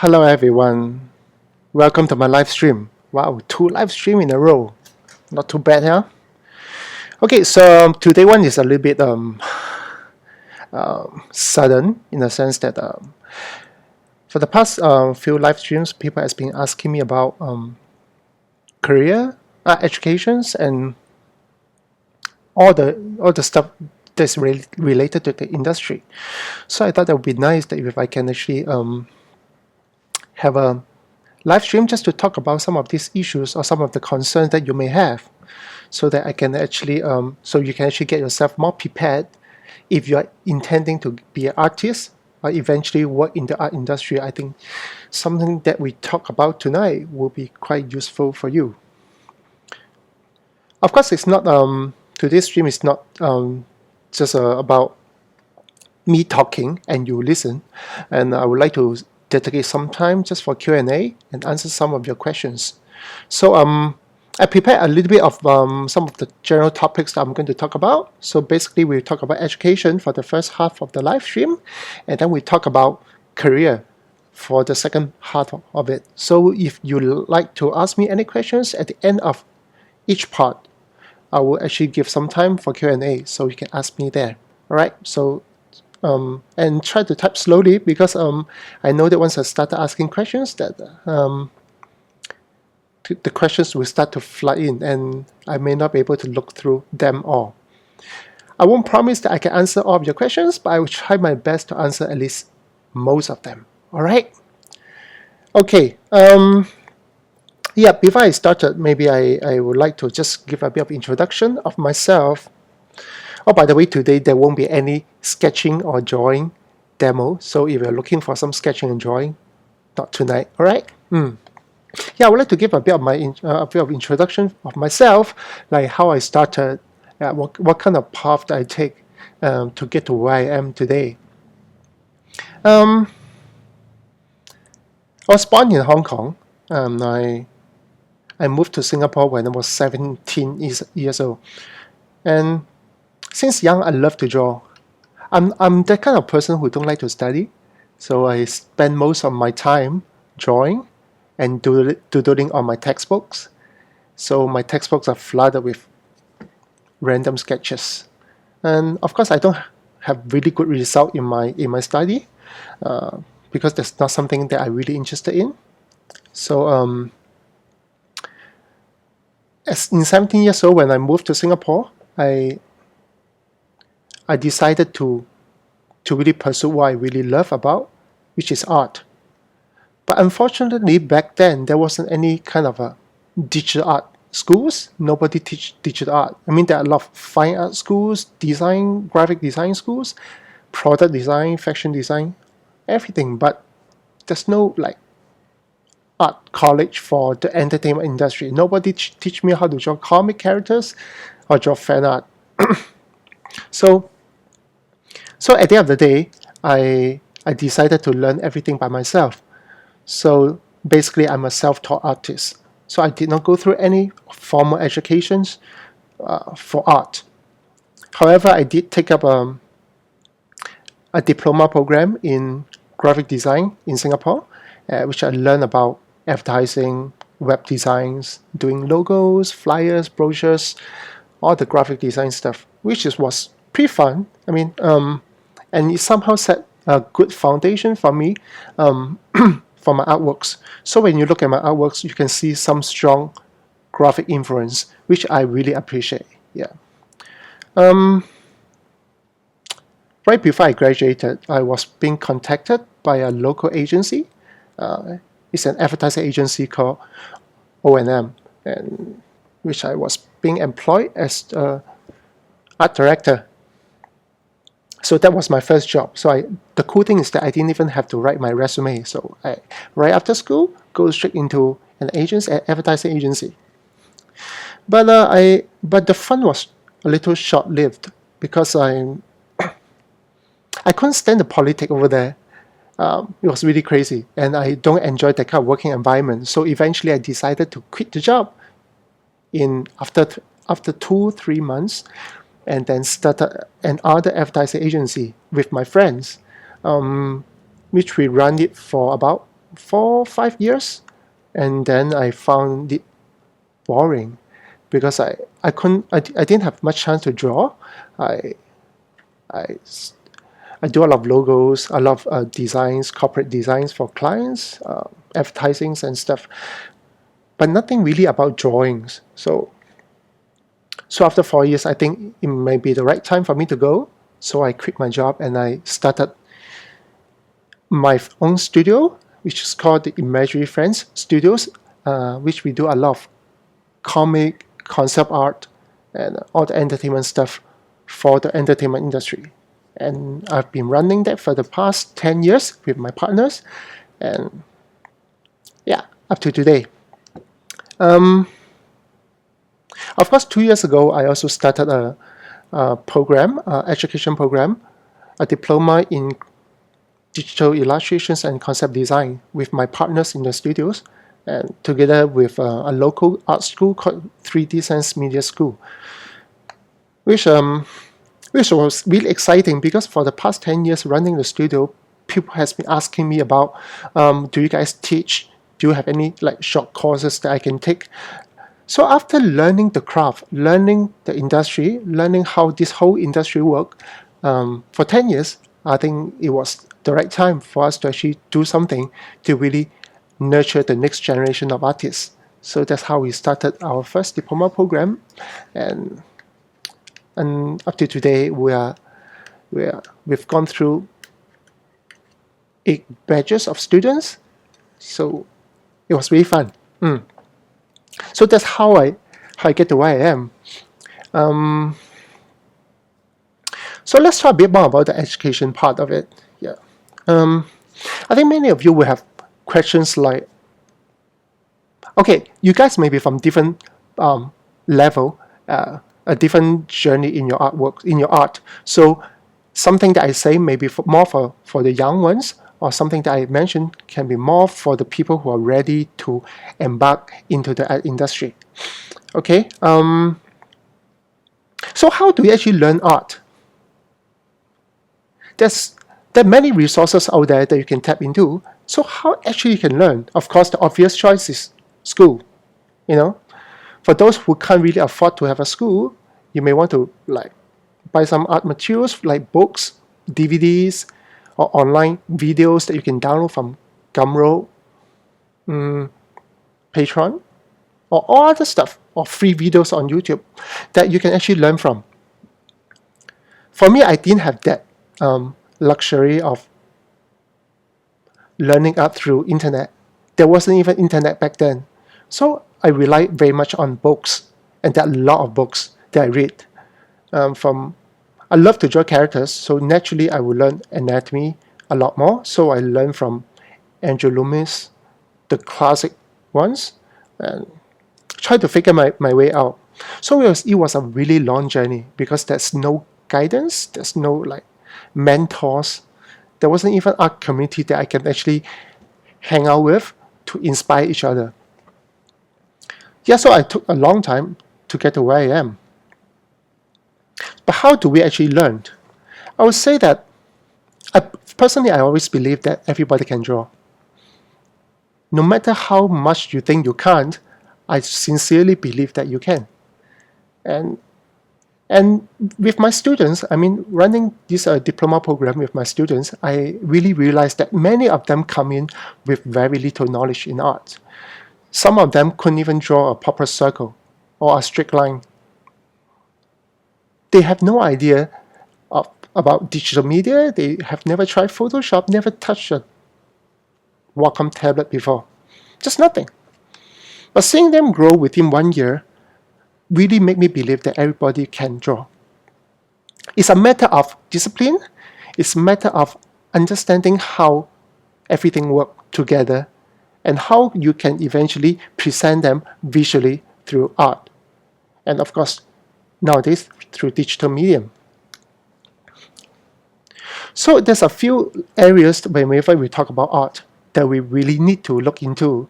Hello everyone, welcome to my live stream. Wow, 2 live stream in a row. Not too bad, huh? Okay, so today one is a little bit sudden in the sense that for the past few live streams, people has been asking me about career, educations, and all the stuff that's related to the industry. So I thought that would be nice that if I can actually have a live stream just to talk about some of these issues or some of the concerns that you may have, so that I can actually so you can actually get yourself more prepared if you are intending to be an artist or eventually work in the art industry. I think something that we talk about tonight will be quite useful for you. Of course, it's not today's stream is not just about me talking and you listen, and I would like to dedicate some time just for Q&A and answer some of your questions. So I prepared a little bit of some of the general topics that I'm going to talk about. So basically we talk about education for the first half of the live stream, and then we talk about career for the second half of it. So if you like to ask me any questions at the end of each part, I will actually give some time for Q&A, so you can ask me there. All right, so and try to type slowly, because I know that once I start asking questions, that the questions will start to flood in, and I may not be able to look through them all. I won't promise that I can answer all of your questions, but I will try my best to answer at least most of them. All right? Okay. Yeah, before I started, maybe I would like to just give a bit of introduction of myself. Oh, by the way, today there won't be any sketching or drawing demo. So if you're looking for some sketching and drawing, not tonight. All right? Yeah, I would like to give a bit of a bit of introduction of myself, like how I started, what kind of path I take to get to where I am today. I was born in Hong Kong. I moved to Singapore when I was 17 years old, and since young I love to draw. I'm that kind of person who don't like to study, so I spend most of my time drawing and doodling on my textbooks. So my textbooks are flooded with random sketches, and of course I don't have really good result in my study because that's not something that I'm really interested in. So as in 17 years old, when I moved to Singapore, I decided to really pursue what I really love about, which is art. But unfortunately, back then, there wasn't any kind of a digital art schools. Nobody teach digital art. I mean, there are a lot of fine art schools, design, graphic design schools, product design, fashion design, everything. But there's no like art college for the entertainment industry. Nobody teach me how to draw comic characters or draw fan art. So at the end of the day, I decided to learn everything by myself. So basically, I'm a self-taught artist. So I did not go through any formal educations for art. However, I did take up a diploma program in graphic design in Singapore, which I learned about advertising, web designs, doing logos, flyers, brochures, all the graphic design stuff, which was pretty fun. I mean, and it somehow set a good foundation for me for my artworks. So when you look at my artworks, you can see some strong graphic influence, which I really appreciate. Yeah. Right before I graduated, I was being contacted by a local agency. It's an advertising agency called O&M, and which I was being employed as an art director. So that was my first job. So the cool thing is that I didn't even have to write my resume. So right after school, go straight into an advertising agency. But the fun was a little short-lived, because I couldn't stand the politics over there. It was really crazy, and I don't enjoy that kind of working environment. So eventually, I decided to quit the job after 2-3 months, and then started another advertising agency with my friends, which we ran it for about 4 or 5 years, and then I found it boring because I didn't have much chance to draw. I I I do a lot of logos, a lot of designs, corporate designs for clients, advertisings and stuff, but nothing really about drawings. So after 4 years, I think it may be the right time for me to go. So I quit my job and I started my own studio, which is called the Imaginary Friends Studios, which we do a lot of comic, concept art, and all the entertainment stuff for the entertainment industry. And I've been running that for the past 10 years with my partners, and yeah, up to today. Of course, 2 years ago, I also started a program, education program, a diploma in digital illustrations and concept design with my partners in the studios, and together with a local art school called 3D Sense Media School, which was really exciting because for the past 10 years running the studio, people has been asking me about, do you guys teach? Do you have any like short courses that I can take? So after learning the craft, learning the industry, learning how this whole industry works, for 10 years, I think it was the right time for us to actually do something to really nurture the next generation of artists. So that's how we started our first diploma program, and up to today we've gone through 8 batches of students. So it was really fun. So that's how I get to where I am. So let's talk a bit more about the education part of it. Yeah. I think many of you will have questions like, okay, you guys may be from different level, a different journey in your artwork, in your art. So something that I say may be more for the young ones, or something that I mentioned can be more for the people who are ready to embark into the art industry. Okay. So how do we actually learn art? There are many resources out there that you can tap into. So how actually you can learn? Of course, the obvious choice is school. For those who can't really afford to have a school, you may want to like buy some art materials like books, DVDs, or online videos that you can download from Gumroad, Patreon, or all other stuff, or free videos on YouTube that you can actually learn from. For me, I didn't have that luxury of learning art through internet. There wasn't even internet back then. So I relied very much on books, and there are a lot of books that I read. I love to draw characters, so naturally I would learn anatomy a lot more. So I learned from Andrew Loomis, the classic ones, and try to figure my way out. So it was a really long journey because there's no guidance, there's no like mentors. There wasn't even art community that I can actually hang out with to inspire each other. Yeah, so I took a long time to get to where I am. But how do we actually learn? I would say that personally, I always believe that everybody can draw. No matter how much you think you can't, I sincerely believe that you can. And with my students, I mean, running this diploma program with my students, I really realized that many of them come in with very little knowledge in art. Some of them couldn't even draw a proper circle or a straight line. They have no idea about digital media. They have never tried Photoshop, never touched a Wacom tablet before. Just nothing. But seeing them grow within 1 year really made me believe that everybody can draw. It's a matter of discipline. It's a matter of understanding how everything works together and how you can eventually present them visually through art. And of course, nowadays, through digital medium. So there's a few areas whenever we talk about art that we really need to look into,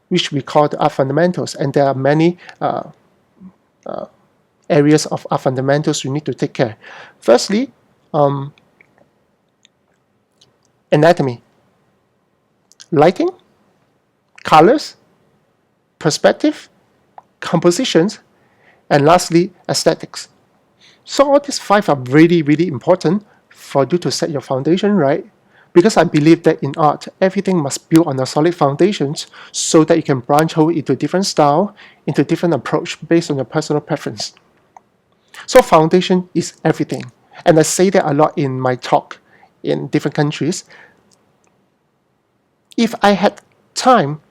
which we call the art fundamentals. And there are many areas of art fundamentals you need to take care. Firstly, anatomy. lighting, colors, perspective, compositions, and lastly, aesthetics. So all these 5 are really, really important for you to set your foundation right, because I believe that in art, everything must build on a solid foundations so that you can branch out into different style, into different approach based on your personal preference. So foundation is everything. And I say that a lot in my talk in different countries. If I had time,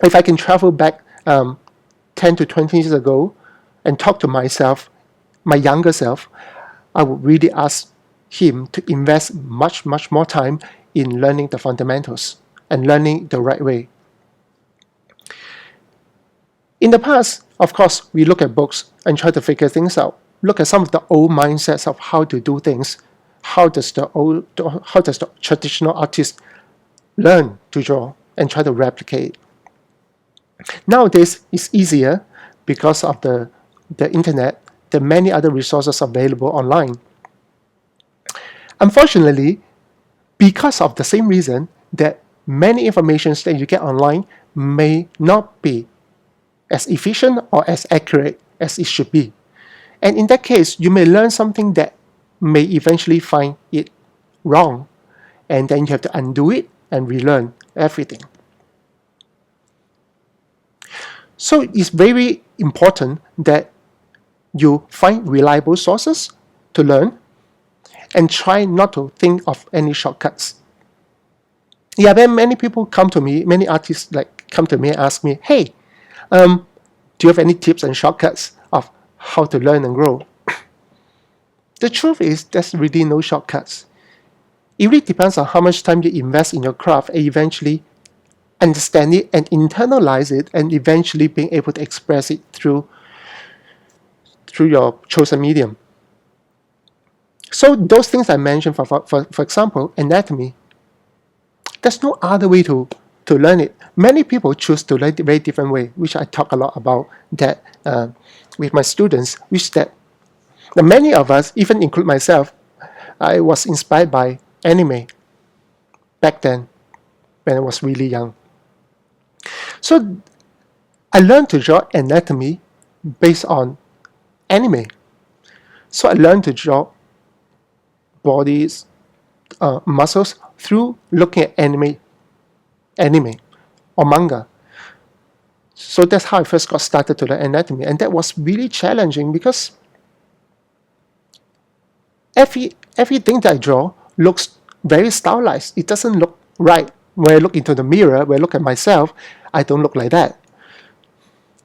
if I can travel back 10 to 20 years ago and talk to myself, my younger self, I would really ask him to invest much, much more time in learning the fundamentals and learning the right way. In the past, of course, we look at books and try to figure things out. Look at some of the old mindsets of how to do things. How does the traditional artist learn to draw and try to replicate? Nowadays, it's easier because of the internet. There are many other resources available online. Unfortunately, because of the same reason that many informations that you get online may not be as efficient or as accurate as it should be. And in that case, you may learn something that may eventually find it wrong, and then you have to undo it and relearn everything. So it's very important that you find reliable sources to learn and try not to think of any shortcuts. Yeah, then many people come to me, many artists come to me and ask me, hey, do you have any tips and shortcuts of how to learn and grow? The truth is, there's really no shortcuts. It really depends on how much time you invest in your craft and eventually understand it and internalize it and eventually being able to express it through your chosen medium. So those things I mentioned, for example, anatomy, there's no other way to learn it. Many people choose to learn it a very different way, which I talk a lot about that with my students, which that many of us, even include myself, I was inspired by anime back then when I was really young. So I learned to draw anatomy based on anime. So I learned to draw bodies, muscles through looking at anime or manga. So that's how I first got started to learn anatomy, and that was really challenging because everything that I draw looks very stylized. It doesn't look right. When I look into the mirror, when I look at myself, I don't look like that.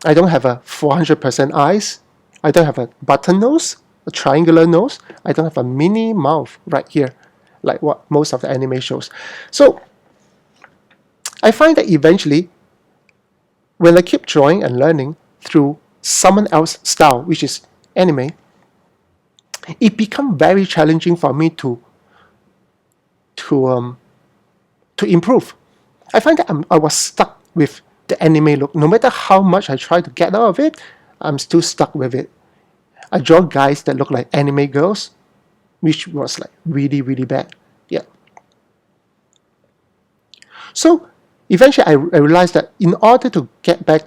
I don't have a 400% eyes. I don't have a button nose, a triangular nose. I don't have a mini mouth right here, like what most of the anime shows. So I find that eventually, when I keep drawing and learning through someone else's style, which is anime, it becomes very challenging for me to improve. I find that I was stuck with the anime look. No matter how much I try to get out of it, I'm still stuck with it. I draw guys that look like anime girls, which was like really, really bad. Yeah. So eventually I realized that in order to get back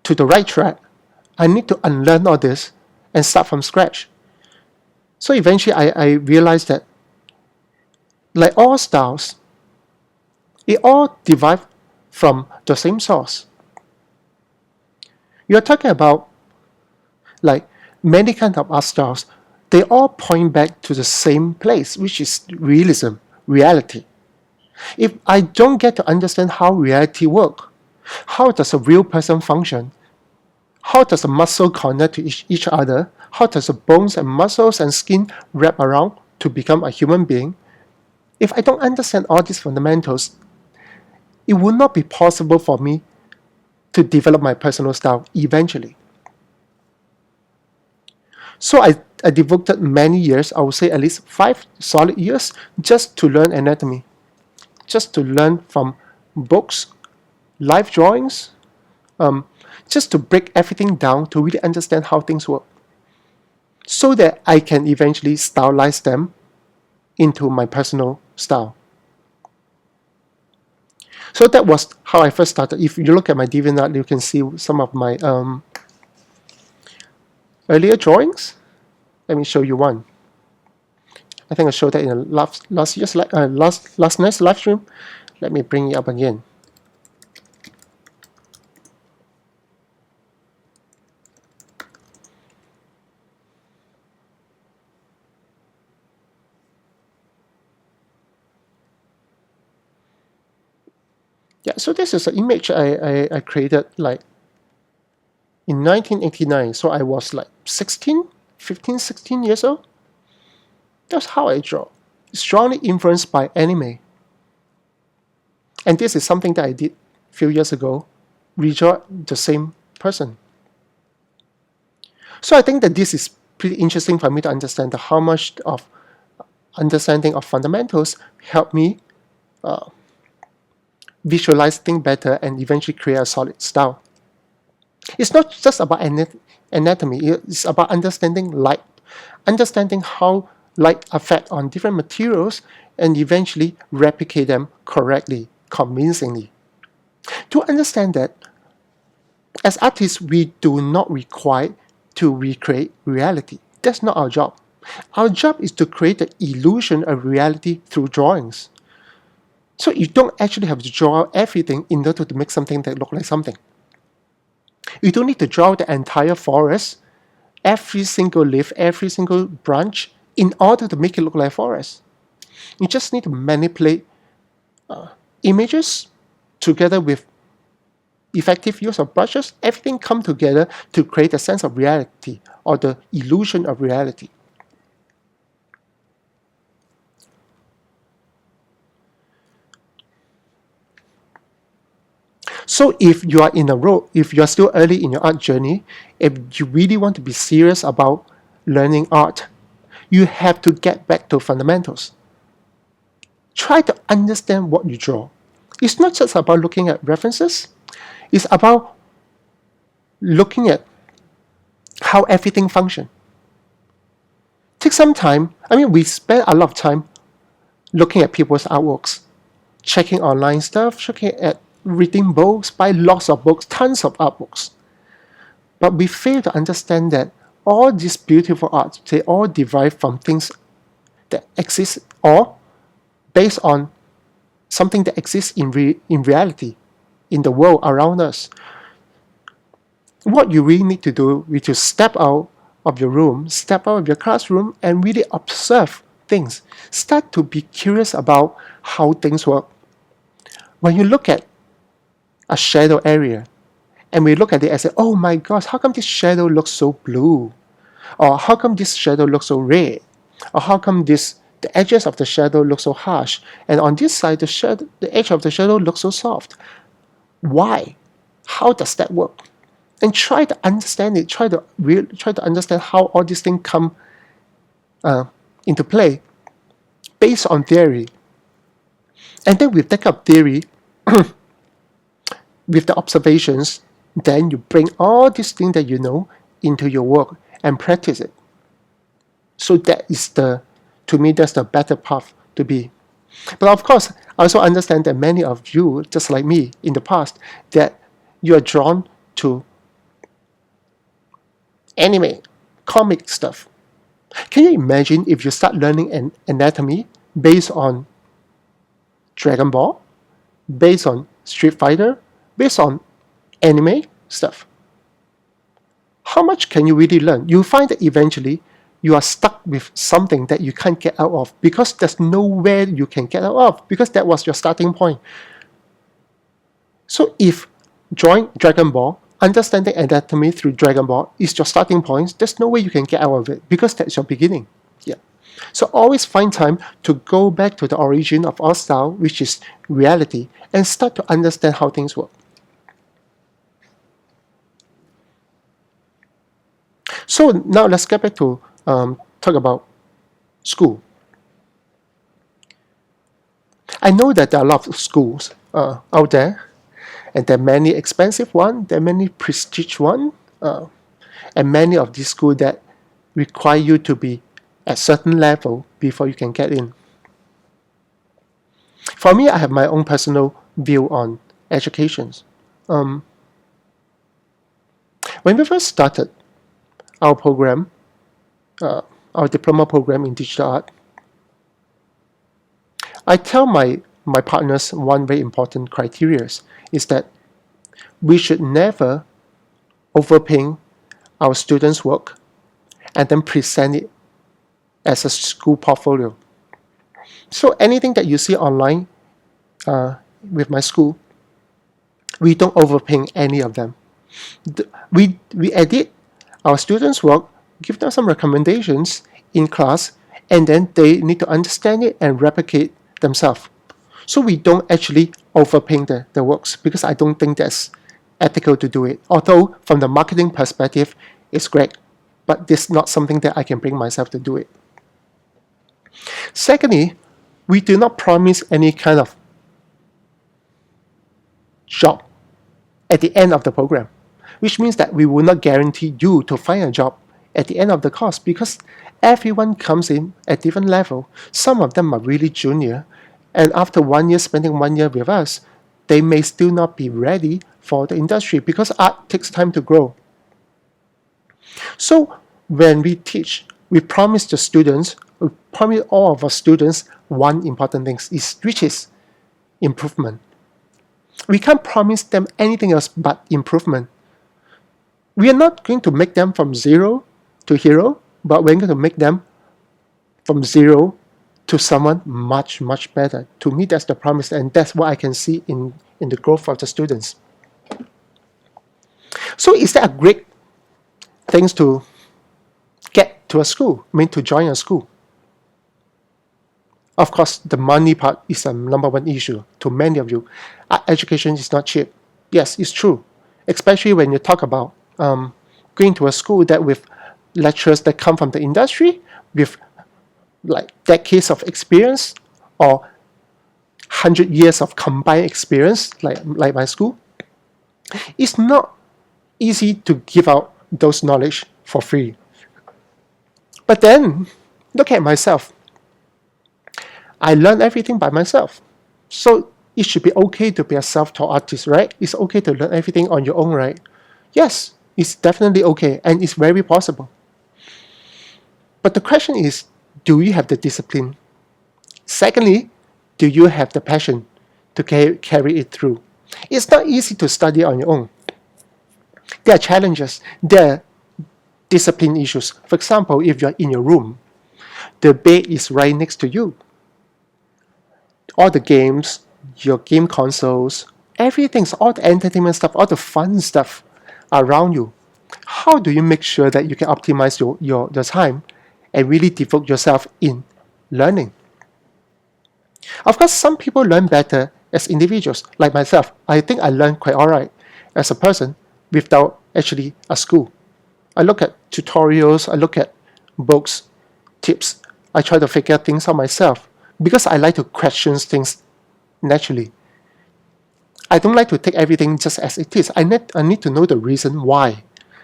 to the right track, I need to unlearn all this and start from scratch. So eventually I realized that like all styles, it all derived from the same source. You're talking about like many kinds of art styles, they all point back to the same place, which is realism, reality. If I don't get to understand how reality works, how does a real person function? How does a muscle connect to each other? How does the bones and muscles and skin wrap around to become a human being? If I don't understand all these fundamentals, it would not be possible for me to develop my personal style eventually. So I devoted many years, I would say at least 5 solid years, just to learn anatomy. Just to learn from books, live drawings, just to break everything down to really understand how things work, so that I can eventually stylize them into my personal style. So that was how I first started. If you look at my DeviantArt, you can see some of my earlier drawings. Let me show you one. I think I showed that in a last night's live stream. Let me bring it up again. Yeah, so this is an image I created like in 1989. So I was like 15, 16 years old. That's how I draw. Strongly influenced by anime. And this is something that I did a few years ago. Redraw the same person. So I think that this is pretty interesting for me to understand how much of understanding of fundamentals helped me visualize things better and eventually create a solid style. It's not just about anatomy, it's about understanding light, understanding how light affects on different materials and eventually replicate them correctly, convincingly. To understand that, as artists, we do not require to recreate reality. That's not our job. Our job is to create the illusion of reality through drawings. So you don't actually have to draw out everything in order to make something that looks like something. You don't need to draw the entire forest, every single leaf, every single branch, in order to make it look like a forest. You just need to manipulate images together with effective use of brushes. Everything come together to create a sense of reality or the illusion of reality. So if you are in a road, if you are still early in your art journey, if you really want to be serious about learning art, you have to get back to fundamentals. Try to understand what you draw. It's not just about looking at references, it's about looking at how everything functions. Take some time. We spend a lot of time looking at people's artworks, checking online stuff, checking at reading books, buy lots of books, tons of art books. But we fail to understand that all these beautiful art, they all derive from things that exist or based on something that exists in reality, in the world around us. What you really need to do is to step out of your room, step out of your classroom, and really observe things. Start to be curious about how things work. When you look at a shadow area, and we look at it and say, oh my gosh, how come this shadow looks so blue? Or how come this shadow looks so red? Or how come the edges of the shadow look so harsh? And on this side, the edge of the shadow looks so soft. Why? How does that work? And try to understand it. Try to understand how all these things come into play based on theory. And then with that kind of theory, with the observations, then you bring all these things that you know into your work and practice it. So that is to me, that's the better path to be. But of course, I also understand that many of you, just like me in the past, that you are drawn to anime, comic stuff. Can you imagine if you start learning an anatomy based on Dragon Ball, based on Street Fighter, based on anime stuff? How much can you really learn? You find that eventually you are stuck with something that you can't get out of because there's nowhere you can get out of because that was your starting point. So if drawing Dragon Ball, understanding anatomy through Dragon Ball is your starting point, there's no way you can get out of it because that's your beginning. Yeah. So always find time to go back to the origin of our style, which is reality, and start to understand how things work. So now let's get back to talk about school. I know that there are a lot of schools out there, and there are many expensive ones, there are many prestige ones, and many of these schools that require you to be at certain level before you can get in. For me, I have my own personal view on education. When we first started our program, our diploma program in digital art, I tell my partners one very important criteria is that we should never overpay our students' work and then present it as a school portfolio. So anything that you see online with my school, we don't overpay any of them. We edit our students' work, give them some recommendations in class, and then they need to understand it and replicate themselves. So we don't actually overpay the works, because I don't think that's ethical to do it. Although from the marketing perspective, it's great, but this is not something that I can bring myself to do it. Secondly, we do not promise any kind of job at the end of the program, which means that we will not guarantee you to find a job at the end of the course, because everyone comes in at different level. Some of them are really junior, and after 1 year, spending 1 year with us, they may still not be ready for the industry, because art takes time to grow. So when we teach, we promise the students, we promise all of our students one important thing, which is improvement. We can't promise them anything else but improvement. We are not going to make them from zero to hero, but we're going to make them from zero to someone much, much better. To me, that's the promise, and that's what I can see in the growth of the students. So is that a great thing to get to a school, to join a school? Of course, the money part is the number one issue to many of you. Education is not cheap. Yes, it's true. Especially when you talk about going to a school that with lecturers that come from the industry, with like decades of experience or 100 years of combined experience, like my school. It's not easy to give out those knowledge for free. But then, look at myself. I learned everything by myself. So it should be okay to be a self-taught artist, right? It's okay to learn everything on your own, right? Yes, it's definitely okay, and it's very possible. But the question is, do you have the discipline? Secondly, do you have the passion to carry it through? It's not easy to study on your own. There are challenges. There are discipline issues. For example, if you're in your room, the bed is right next to you. All the games, your game consoles, everything's all the entertainment stuff, all the fun stuff around you. How do you make sure that you can optimize your time and really devote yourself in learning? Of course, some people learn better as individuals, like myself. I think I learned quite alright as a person without actually a school. I look at tutorials, I look at books, tips. I try to figure things out myself because I like to question things naturally. I don't like to take everything just as it is. I need to know the reason why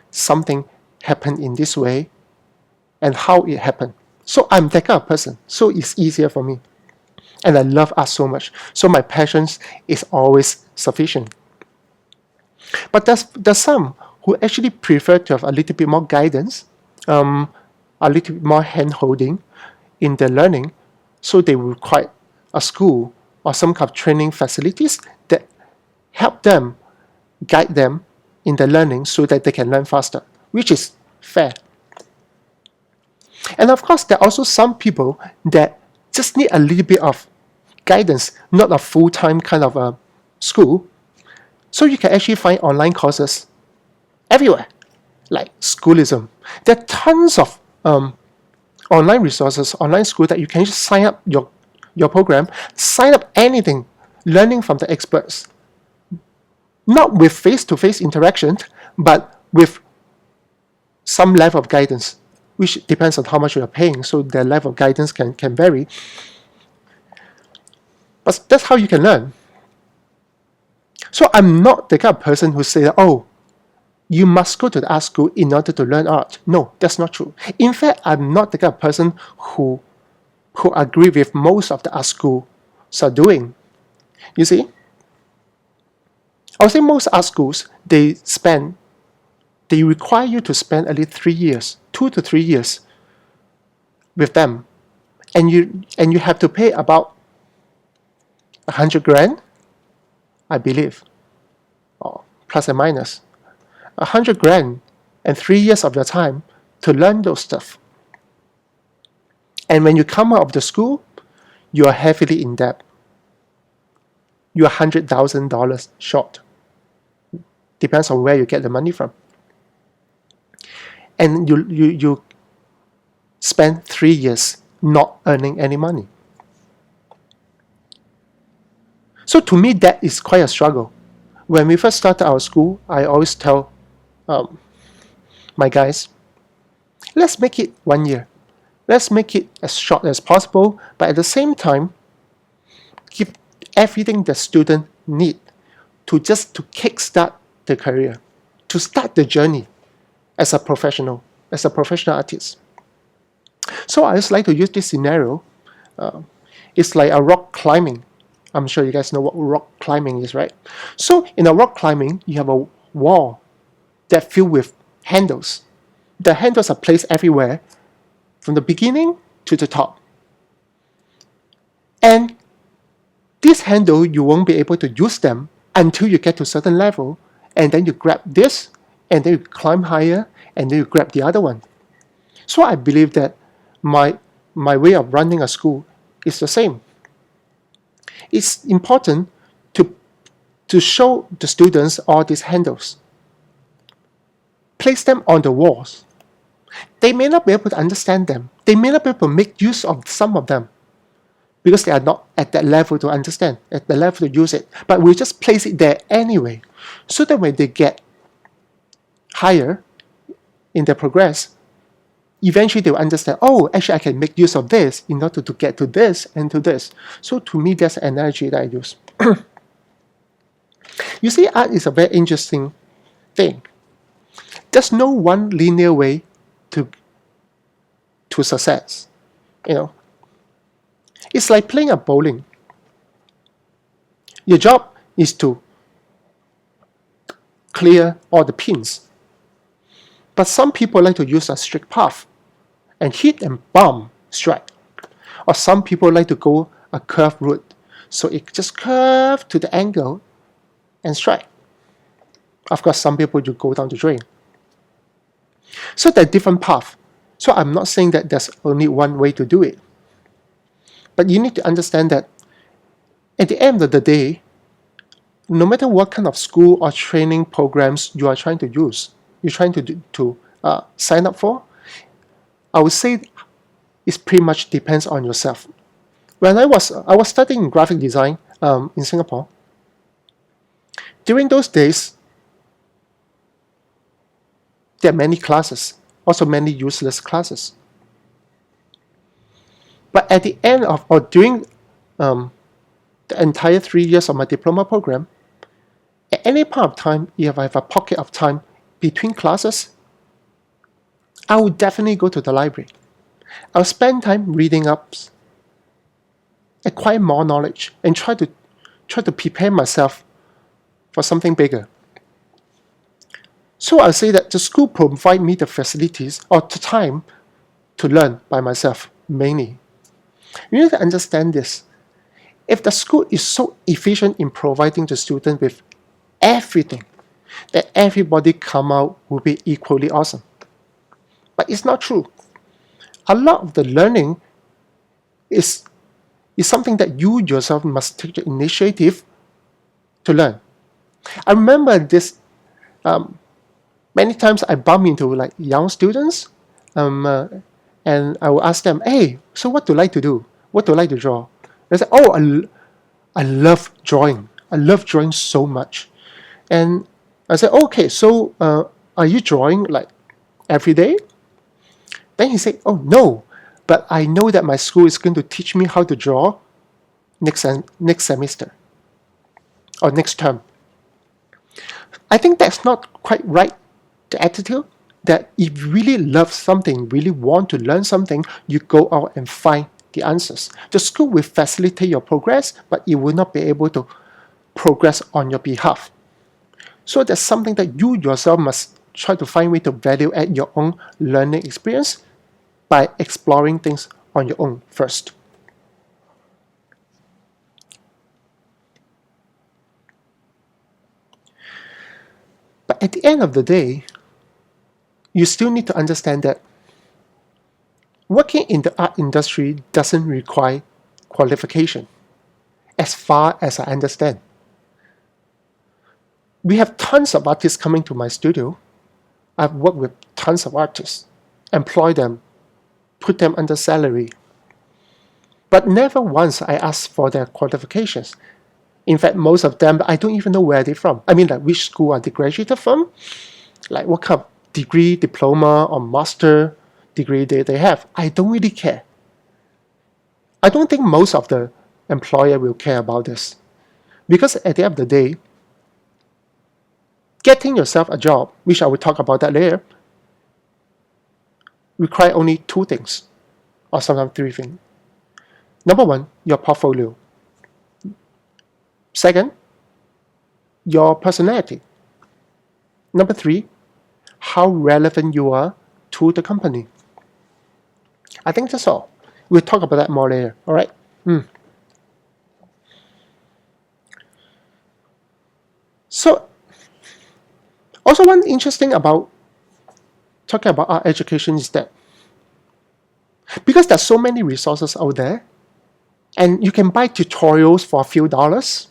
something happened in this way and how it happened. So I'm that kind of person. So it's easier for me. And I love art so much. So my passion is always sufficient. But there's some who actually prefer to have a little bit more guidance, a little bit more hand-holding in their learning. So they will require a school or some kind of training facilities that help them, guide them in their learning so that they can learn faster, which is fair. And of course, there are also some people that just need a little bit of guidance, not a full-time kind of a school. So you can actually find online courses everywhere, like Schoolism. There are tons of online resources, online school that you can just sign up your program, sign up anything, learning from the experts. Not with face-to-face interaction, but with some level of guidance, which depends on how much you are paying, so the level of guidance can vary. But that's how you can learn. So I'm not the kind of person who says, oh, you must go to the art school in order to learn art. No, that's not true. In fact, I'm not the kind of person who agree with most of the art schools are doing. You see? I would say most art schools, they require you to spend at least 3 years, 2 to 3 years with them. And you have to pay about 100 grand, I believe, or plus and minus. 100 grand and 3 years of your time to learn those stuff. And when you come out of the school, you are heavily in debt. You are $100,000 short. Depends on where you get the money from. And you spend 3 years not earning any money. So to me, that is quite a struggle. When we first started our school, I always tell my guys, let's make it 1 year. Let's make it as short as possible, but at the same time, give everything the student need to kickstart the career, to start the journey as a professional artist. So I just like to use this scenario. It's like a rock climbing. I'm sure you guys know what rock climbing is, right? So in a rock climbing, you have a wall that filled with handles. The handles are placed everywhere, from the beginning to the top. And this handle, you won't be able to use them until you get to a certain level, and then you grab this, and then you climb higher, and then you grab the other one. So I believe that my way of running a school is the same. It's important to show the students all these handles. Place them on the walls. They may not be able to understand them. They may not be able to make use of some of them because they are not at that level to understand, at the level to use it. But we just place it there anyway, so that when they get higher in their progress, eventually they will understand, oh, actually I can make use of this in order to get to this and to this. So to me, that's an analogy that I use. You see, art is a very interesting thing. There's no one linear way to success. It's like playing a bowling. Your job is to clear all the pins. But some people like to use a straight path and hit and bam, strike. Or some people like to go a curved route. So it just curve to the angle and strike. Of course, some people you go down the drain. So there are different paths. So I'm not saying that there's only one way to do it. But you need to understand that at the end of the day, no matter what kind of school or training programs you are trying to use, you're trying to sign up for, I would say it pretty much depends on yourself. When I was studying graphic design in Singapore, during those days, there are many classes, also many useless classes. But at the end of, or during the entire 3 years of my diploma program, at any point of time, if I have a pocket of time between classes, I would definitely go to the library. I'll spend time reading up, acquire more knowledge, and try to prepare myself for something bigger. So I'll say that the school provide me the facilities or the time to learn by myself, mainly. You need to understand this. If the school is so efficient in providing the student with everything, that everybody come out will be equally awesome. But it's not true. A lot of the learning is something that you yourself must take the initiative to learn. I remember this, many times I bump into like young students, and I will ask them, hey, so what do you like to do? What do you like to draw? They say, oh, I love drawing. I love drawing so much. And I said, okay, so are you drawing like every day? Then he said, oh, no, but I know that my school is going to teach me how to draw next semester or next term. I think that's not quite right, the attitude, that if you really love something, really want to learn something, you go out and find the answers. The school will facilitate your progress, but it will not be able to progress on your behalf. So that's something that you yourself must try to find way to value add your own learning experience by exploring things on your own first. But at the end of the day, you still need to understand that working in the art industry doesn't require qualification, as far as I understand. We have tons of artists coming to my studio. I've worked with tons of artists, employ them, put them under salary. But never once I asked for their qualifications. In fact, most of them, I don't even know where they're from. I mean, like which school are they graduated from? Like what kind of degree, diploma, or master degree they have. I don't really care. I don't think most of the employer will care about this. Because at the end of the day, getting yourself a job, which I will talk about that later, require only two things, or sometimes three things. Number one, your portfolio. Second, your personality. Number three, how relevant you are to the company. I think that's all. We'll talk about that more later, all right? So, also one interesting about talking about art education is that because there's so many resources out there, and you can buy tutorials for a few dollars.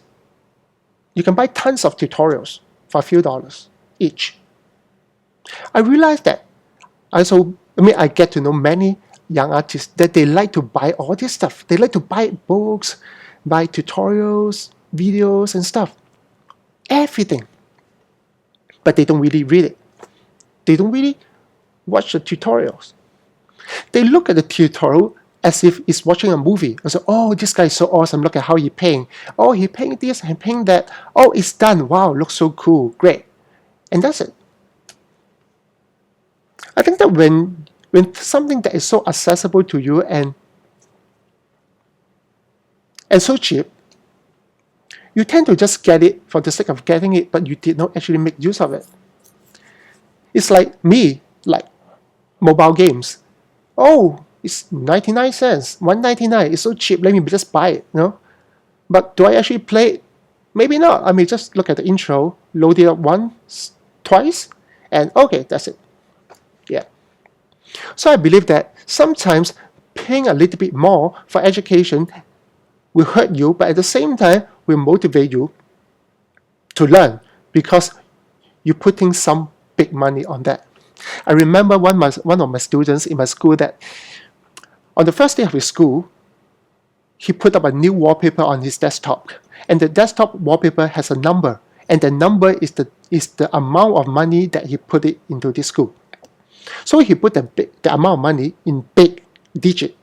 You can buy tons of tutorials for a few dollars each. I realized that I get to know many young artists that they like to buy all this stuff. They like to buy books, buy tutorials, videos and stuff. Everything. But they don't really read it. They don't really watch the tutorials. They look at the tutorial as if it's watching a movie. And so, oh, this guy is so awesome. Look at how he paint. Oh, he paint this and paint that. Oh, it's done. Wow, looks so cool. Great. And that's it. I think that when something that is so accessible to you and so cheap, you tend to just get it for the sake of getting it, but you did not actually make use of it. It's like me, like mobile games. Oh, it's 99 cents, 199. It's so cheap. Let me just buy it, you know? But do I actually play it? Maybe not. I may just look at the intro, load it up once, twice, and okay, that's it. Yeah. So I believe that sometimes paying a little bit more for education will hurt you, but at the same time will motivate you to learn because you're putting some big money on that. I remember one of my students in my school that on the first day of his school, he put up a new wallpaper on his desktop. And the desktop wallpaper has a number. And the number is the amount of money that he put it into this school. So he put the amount of money in big digit,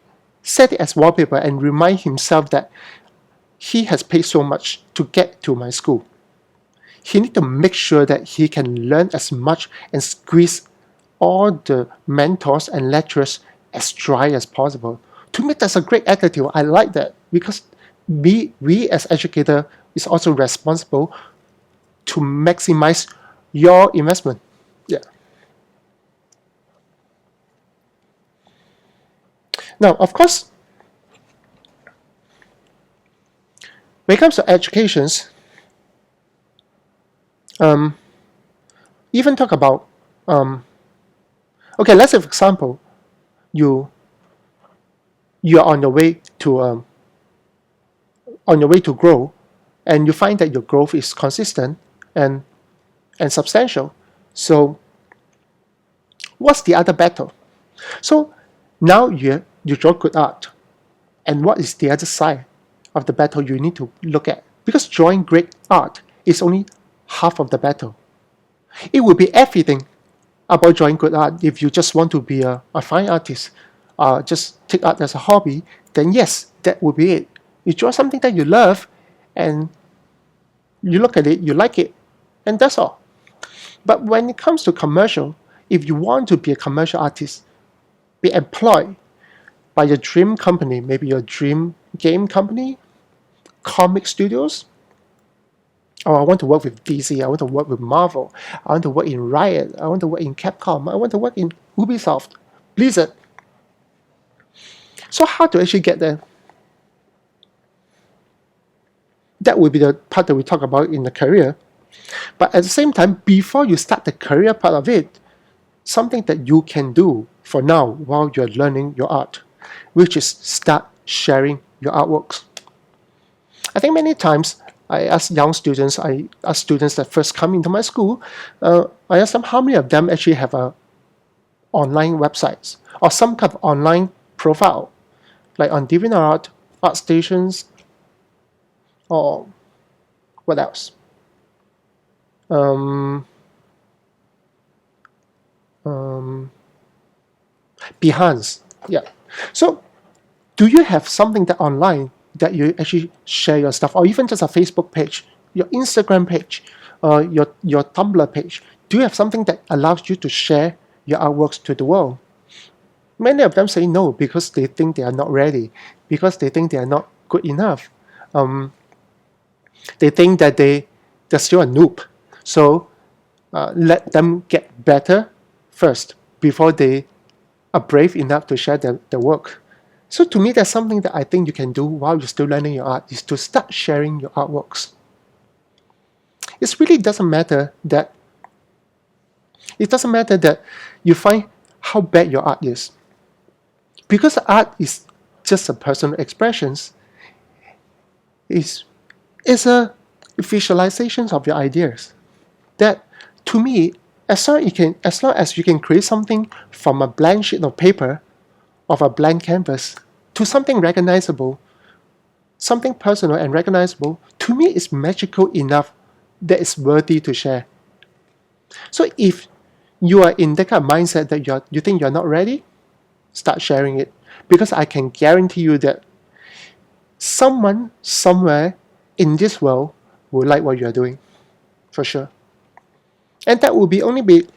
set it as wallpaper, and remind himself that he has paid so much to get to my school. He needs to make sure that he can learn as much and squeeze all the mentors and lecturers as dry as possible. To me, that's a great attitude. I like that because we as educator is also responsible to maximize your investment. Yeah. Now, of course, when it comes to educations, even talk about okay, let's say for example, you're on your way to grow, and you find that your growth is consistent and substantial. So, what's the other battle? So now you draw good art, and what is the other side of the battle you need to look at? Because drawing great art is only half of the battle. It will be everything about drawing good art. If you just want to be a fine artist, just take art as a hobby, then yes, that will be it. You draw something that you love, and you look at it, you like it, and that's all. But when it comes to commercial, if you want to be a commercial artist, be employed by your dream company, maybe your dream game company, comic studios, Oh, I want to work with DC. I want to work with Marvel. I want to work in Riot. I want to work in Capcom. I want to work in Ubisoft, Blizzard. So how to actually get there? That will be the part that we talk about in the career. But at the same time, before you start the career part of it, something that you can do for now while you're learning your art, which is start sharing your artworks. I think many times I ask young students, I ask students that first come into my school, I ask them how many of them actually have a online websites or some kind of online profile, like on DeviantArt, ArtStations, or what else? Um, um, Behance. Yeah. So do you have something that online that you actually share your stuff, or even just a Facebook page, your Instagram page, your Tumblr page? Do you have something that allows you to share your artworks to the world? Many of them say no because they think they are not ready, because they think they are not good enough. They think that they're still a noob. So let them get better first before they are brave enough to share their work. So to me, that's something that I think you can do while you're still learning your art, is to start sharing your artworks. It really doesn't matter that you find how bad your art is. Because art is just a personal expression. It's a visualization of your ideas. That to me, as long as you can create something from a blank sheet of paper, of a blank canvas, to something recognizable, something personal and recognizable, to me is magical enough that it's worthy to share. So if you are in that kind of mindset that you think you're not ready, start sharing it. Because I can guarantee you that someone somewhere in this world will like what you're doing, for sure. And that will be only be,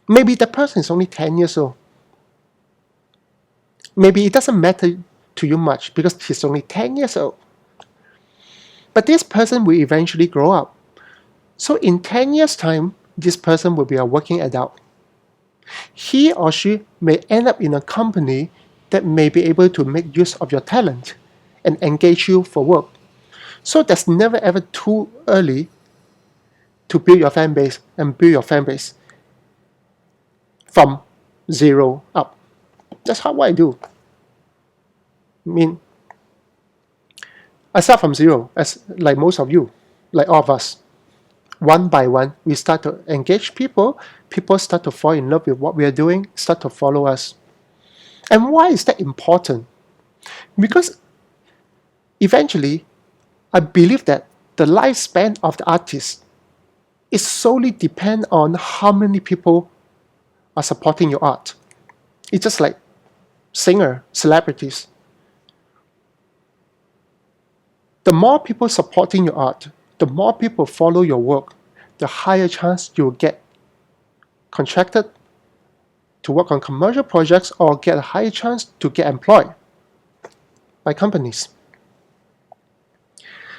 maybe the person is only 10 years old. Maybe it doesn't matter to you much because he's only 10 years old. But this person will eventually grow up. So in 10 years' time, this person will be a working adult. He or she may end up in a company that may be able to make use of your talent and engage you for work. So that's never ever too early to build your fan base and build your fan base from zero up. That's how I do. I mean, I start from zero, as like most of you, like all of us. One by one, we start to engage people. People start to fall in love with what we are doing, start to follow us. And why is that important? Because eventually, I believe that the lifespan of the artist is solely depend on how many people are supporting your art. It's just like singer, celebrities. The more people supporting your art, the more people follow your work, the higher chance you'll get contracted to work on commercial projects or get a higher chance to get employed by companies.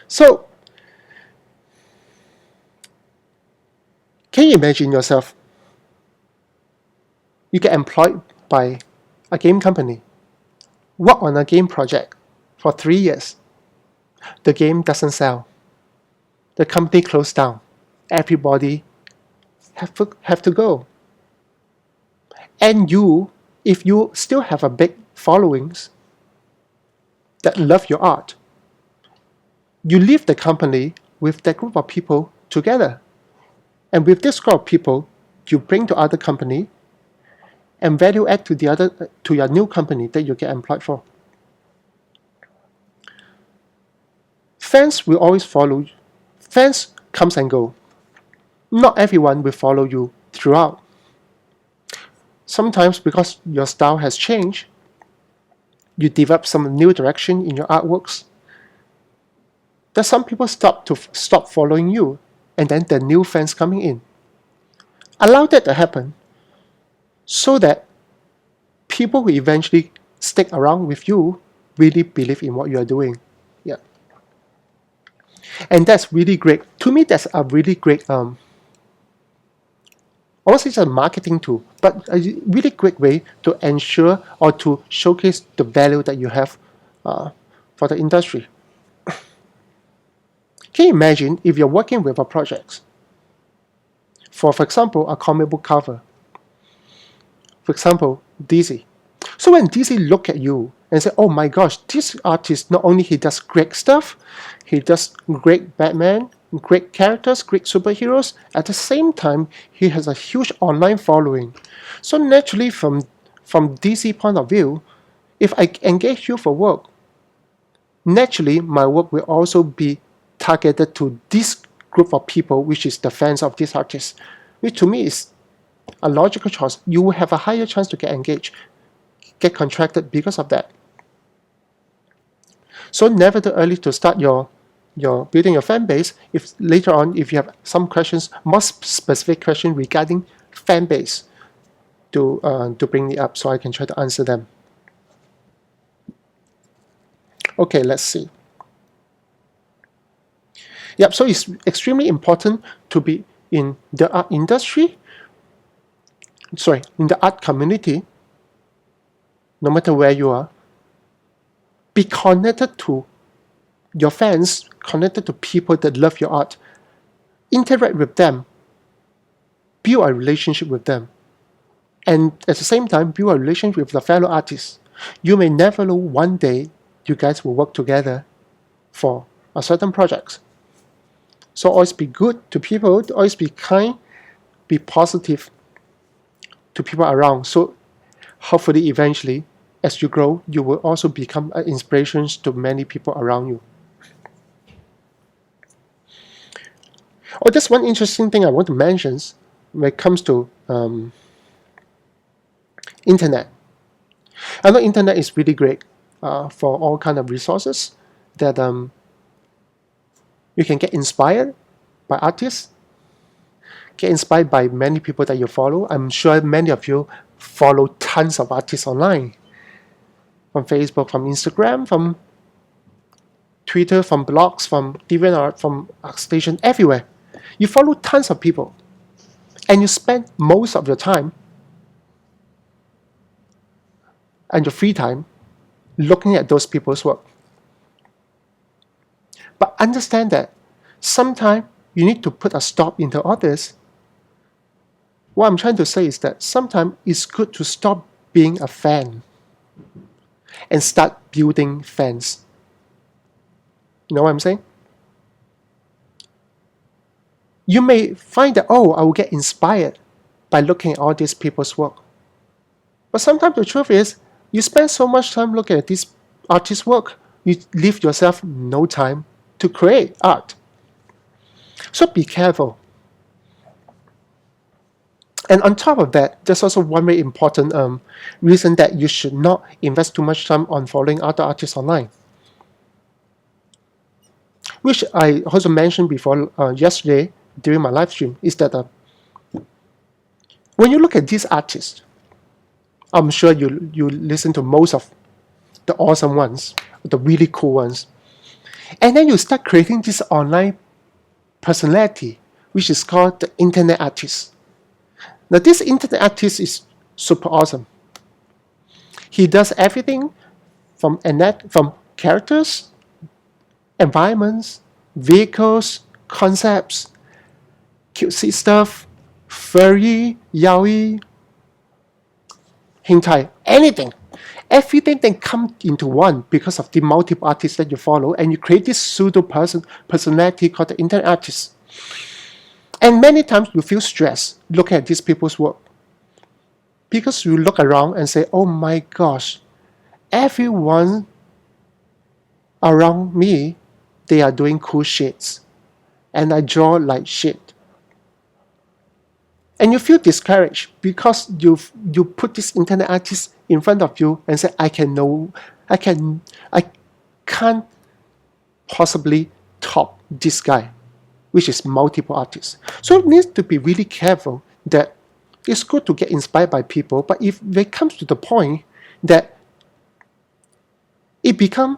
So, can you imagine yourself? You get employed by a game company, work on a game project for 3 years. The game doesn't sell. The company closed down. Everybody have to go. And you, if you still have a big followings that love your art, you leave the company with that group of people together. And with this group of people, you bring to other company and value add to your new company that you get employed for. Fans will always follow you. Fans comes and go. Not everyone will follow you throughout. Sometimes because your style has changed, you develop some new direction in your artworks, that some people stop following you, and then the new fans coming in. Allow that to happen so that people who eventually stick around with you really believe in what you are doing. Yeah. And that's really great. To me, that's a really great, I won't say it's a marketing tool, but a really great way to ensure or to showcase the value that you have for the industry. Can you imagine if you're working with a project, for example, a comic book cover, for example, DC. So when DC look at you and say, oh my gosh, this artist, not only he does great stuff, he does great Batman, great characters, great superheroes, at the same time, he has a huge online following. So naturally, from DC point of view, if I engage you for work, naturally, my work will also be targeted to this group of people, which is the fans of this artist, which to me is a logical choice. You will have a higher chance to get engaged, get contracted because of that. So never too early to start your building your fan base. If later on, if you have some questions, more specific question regarding fan base, to bring me up so I can try to answer them. Okay, let's see. Yep, so it's extremely important to be in the art industry, in the art community, no matter where you are. Be connected to your fans, connected to people that love your art. Interact with them. Build a relationship with them. And at the same time, build a relationship with the fellow artists. You may never know one day you guys will work together for a certain project. So always be good to people, always be kind, be positive to people around. So hopefully eventually, as you grow, you will also become an inspiration to many people around you. Oh, that's one interesting thing I want to mention when it comes to internet. I know internet is really great for all kind of resources that you can get inspired by artists, get inspired by many people that you follow. I'm sure many of you follow tons of artists online, from Facebook, from Instagram, from Twitter, from blogs, from DeviantArt, from ArtStation, everywhere. You follow tons of people, and you spend most of your time and your free time looking at those people's work. But understand that sometimes you need to put a stop into all this. What I'm trying to say is that sometimes it's good to stop being a fan and start building fans. You know what I'm saying? You may find that, oh, I will get inspired by looking at all these people's work. But sometimes the truth is, you spend so much time looking at this artist's work, you leave yourself no time to create art. So be careful. And on top of that, there's also one very important reason that you should not invest too much time on following other artists online, which I also mentioned before yesterday during my live stream, is that when you look at these artists, I'm sure you listen to most of the awesome ones, the really cool ones, and then you start creating this online personality, which is called the internet artist. Now, this internet artist is super awesome. He does everything from characters, environments, vehicles, concepts, cutesy stuff, furry, yaoi, hentai, anything. Everything then comes into one because of the multiple artists that you follow, and you create this pseudo personality called the internet artist. And many times you feel stressed looking at these people's work, because you look around and say, oh my gosh, everyone around me, they are doing cool shits, and I draw like shit. And you feel discouraged because you put this internet artist in front of you and say, I can't possibly top this guy, which is multiple artists. So it needs to be really careful that it's good to get inspired by people, but if it comes to the point that it becomes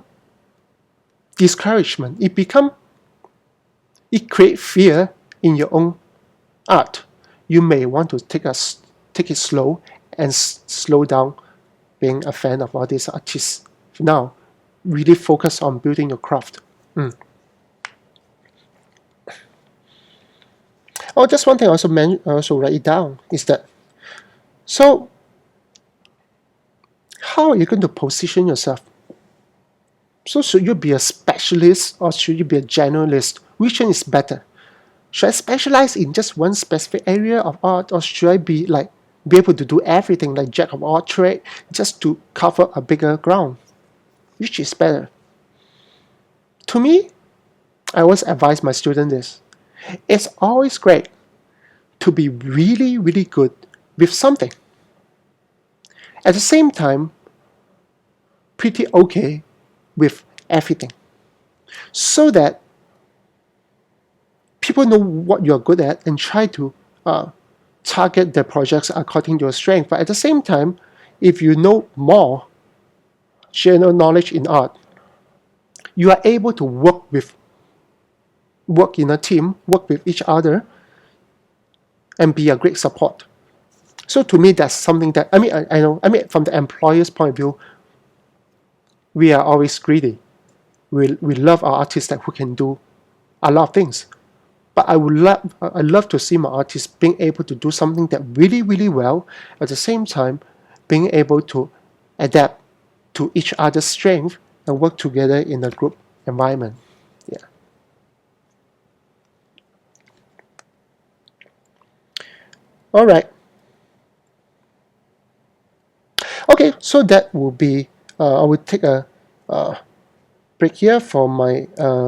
discouragement, it becomes it creates fear in your own art. You may want to take it slow and slow down being a fan of all these artists. Now, really focus on building your craft. Oh, just one thing I also write it down is that, so how are you going to position yourself? So should you be a specialist or should you be a generalist? Which one is better? Should I specialize in just one specific area of art, or should I be able to do everything like jack of all trade just to cover a bigger ground? Which is better? To me, I always advise my students this. It's always great to be really, really good with something. At the same time, pretty okay with everything. So that people know what you're good at and try to target their projects according to your strength. But at the same time, if you know more general knowledge in art, you are able to work in a team, work with each other, and be a great support. So to me, that's something that I know. From the employer's point of view, we are always greedy. We love our artists who can do a lot of things. But I love to see my artists being able to do something that really, really well, at the same time being able to adapt to each other's strength and work together in a group environment. Yeah. All right. Okay, so that will be. I will take a break here for my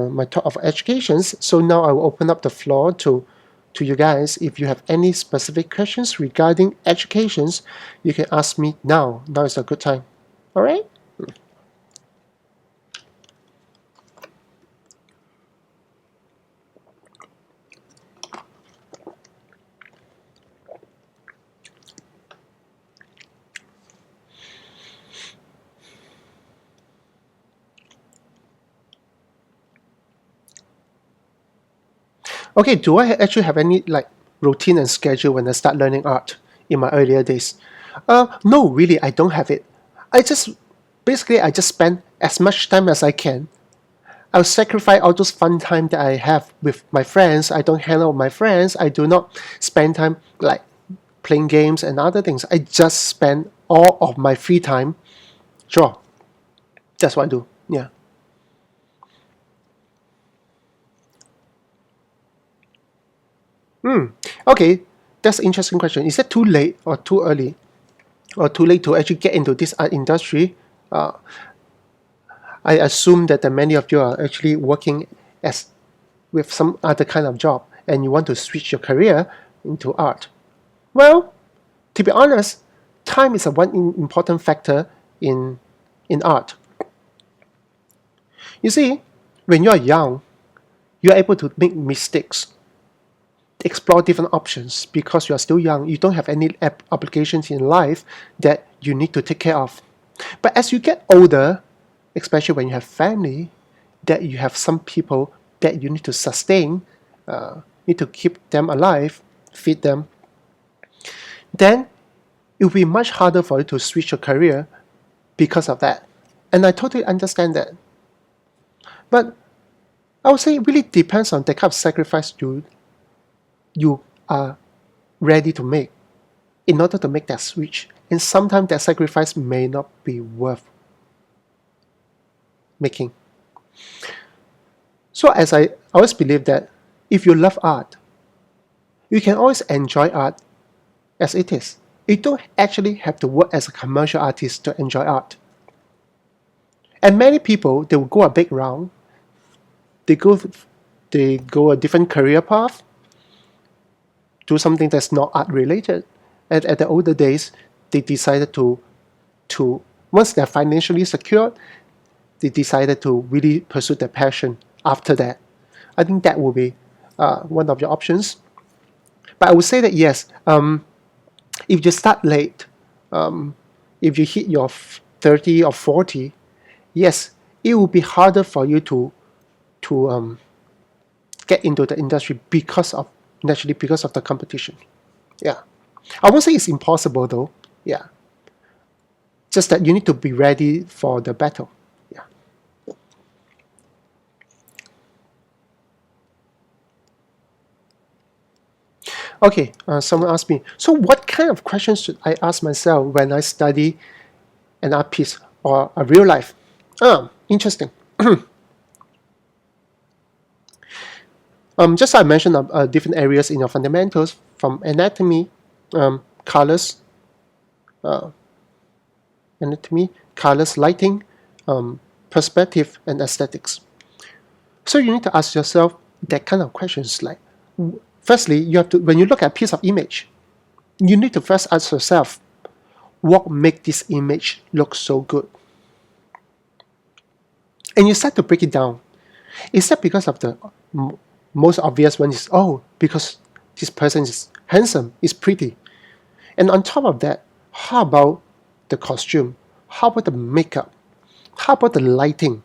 my talk of educations. So now I will open up the floor to you guys. If you have any specific questions regarding educations, you can ask me now. Now is a good time. All right. Okay, do I actually have any routine and schedule when I start learning art in my earlier days? No, really, I don't have it. I just spend as much time as I can. I'll sacrifice all those fun time that I have with my friends. I don't hang out with my friends. I do not spend time playing games and other things. I just spend all of my free time draw. That's what I do. Yeah. Okay, that's an interesting question. Is it too late or too early or too late to actually get into this art industry? I assume that many of you are actually working as with some other kind of job and you want to switch your career into art. Well, to be honest, time is one important factor in art. You see, when you are young, you are able to make mistakes, explore different options because you are still young. You don't have any obligations in life that you need to take care of. But as you get older, especially when you have family, that you have some people that you need to sustain, need to keep them alive, feed them, then it will be much harder for you to switch your career because of that. And I totally understand that. But I would say it really depends on the kind of sacrifice you are ready to make in order to make that switch. And sometimes that sacrifice may not be worth making. So as I always believe that if you love art, you can always enjoy art as it is. You don't actually have to work as a commercial artist to enjoy art. And many people, they will go a big round. They go a different career path, do something that's not art related. And at the older days, they decided to once they're financially secured, they decided to really pursue their passion after that. I think that will be one of your options. But I would say that yes, if you start late, if you hit your 30 or 40, yes, it will be harder for you to get into the industry because of the competition. Yeah. I won't say it's impossible though. Yeah. Just that you need to be ready for the battle. Yeah. Okay, someone asked me, so what kind of questions should I ask myself when I study an art piece or a real life? Interesting. Just I mentioned different areas in your fundamentals, from anatomy, colors, lighting, perspective, and aesthetics. So you need to ask yourself that kind of questions. Like, firstly, you have to, when you look at a piece of image, you need to first ask yourself, what makes this image look so good? And you start to break it down. Is that because of the most obvious one is, oh, because this person is handsome, is pretty. And on top of that, how about the costume? How about the makeup? How about the lighting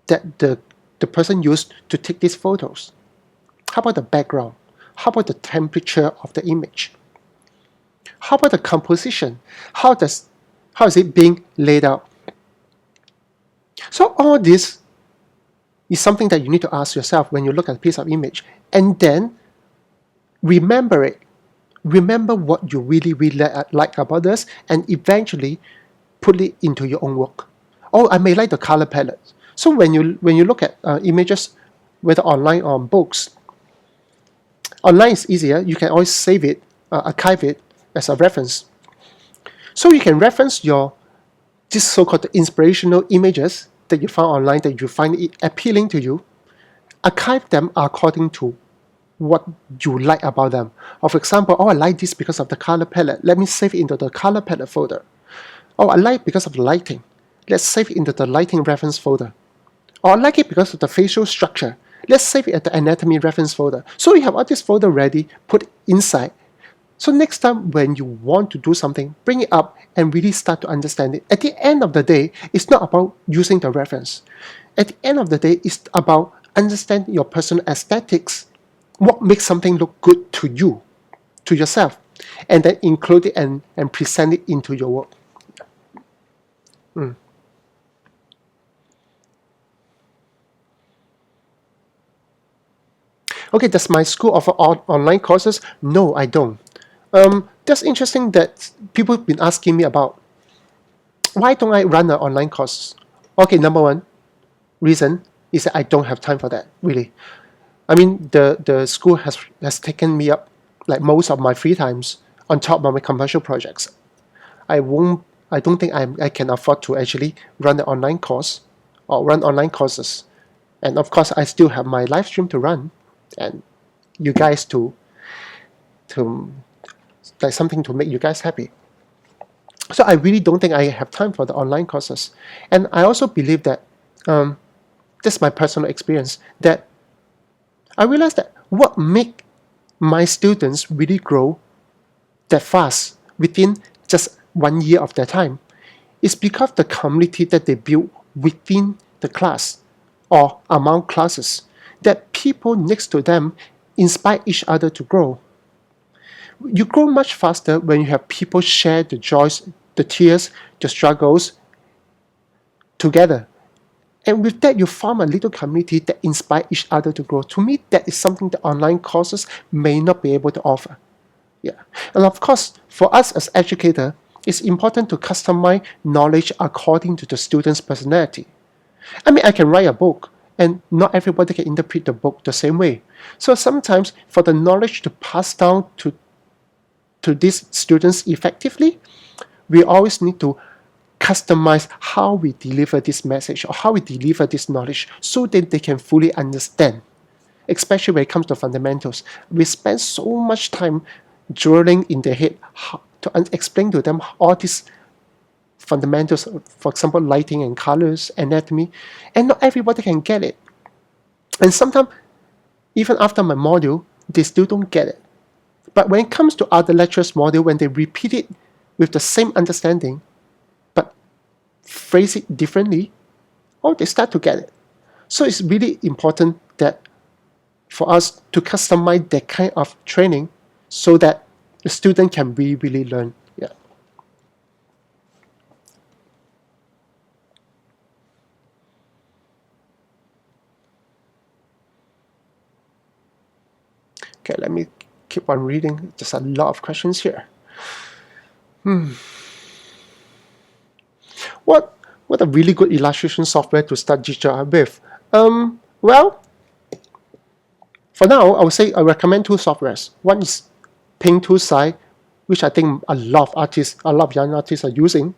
that the person used to take these photos? How about the background? How about the temperature of the image? How about the composition? How is it being laid out? So all this is something that you need to ask yourself when you look at a piece of image, and then remember it. Remember what you really, really like about this, and eventually put it into your own work. Oh, I may like the color palette. So when you look at images, whether online or on books, online is easier. You can always save it, archive it as a reference. So you can reference this so-called inspirational images that you found online that you find it appealing to you, archive them according to what you like about them. Or for example, oh, I like this because of the color palette. Let me save it into the color palette folder. Oh, I like because of the lighting. Let's save it into the lighting reference folder. Or I like it because of the facial structure. Let's save it at the anatomy reference folder. So you have all this folder ready, put inside. So next time when you want to do something, bring it up and really start to understand it. At the end of the day, it's not about using the reference. At the end of the day, it's about understanding your personal aesthetics, what makes something look good to you, to yourself, and then include it and present it into your work. Okay, does my school offer online courses? No, I don't. That's interesting that people have been asking me about, why don't I run an online course? Okay, number one reason is that I don't have time for that, really. I mean, the school has taken me up like most of my free times on top of my commercial projects. I don't think I can afford to actually run an online course or run online courses. And of course, I still have my live stream to run, and you guys to like something to make you guys happy. So I really don't think I have time for the online courses. And I also believe that that's my personal experience, that I realized that what make my students really grow that fast within just 1 year of their time is because the community that they build within the class or among classes, that people next to them inspire each other to grow. You grow much faster when you have people share the joys, the tears, the struggles together. And with that, you form a little community that inspire each other to grow. To me, that is something that online courses may not be able to offer. Yeah. And of course, for us as educators, it's important to customize knowledge according to the student's personality. I mean, I can write a book, and not everybody can interpret the book the same way. So sometimes for the knowledge to pass down to these students effectively, we always need to customize how we deliver this message or how we deliver this knowledge so that they can fully understand, especially when it comes to fundamentals. We spend so much time drilling in their head to explain to them all these fundamentals, for example, lighting and colors, anatomy, and not everybody can get it. And sometimes, even after my module, they still don't get it. But when it comes to other lecturers' module, when they repeat it with the same understanding, but phrase it differently, oh, they start to get it. So it's really important that for us to customize that kind of training so that the student can really learn. Yeah. Okay, let me keep on reading. There's a lot of questions here. What a really good illustration software to start digital art with? Well, for now, I would say I recommend two softwares. One is Parental, which I think a lot of young artists are using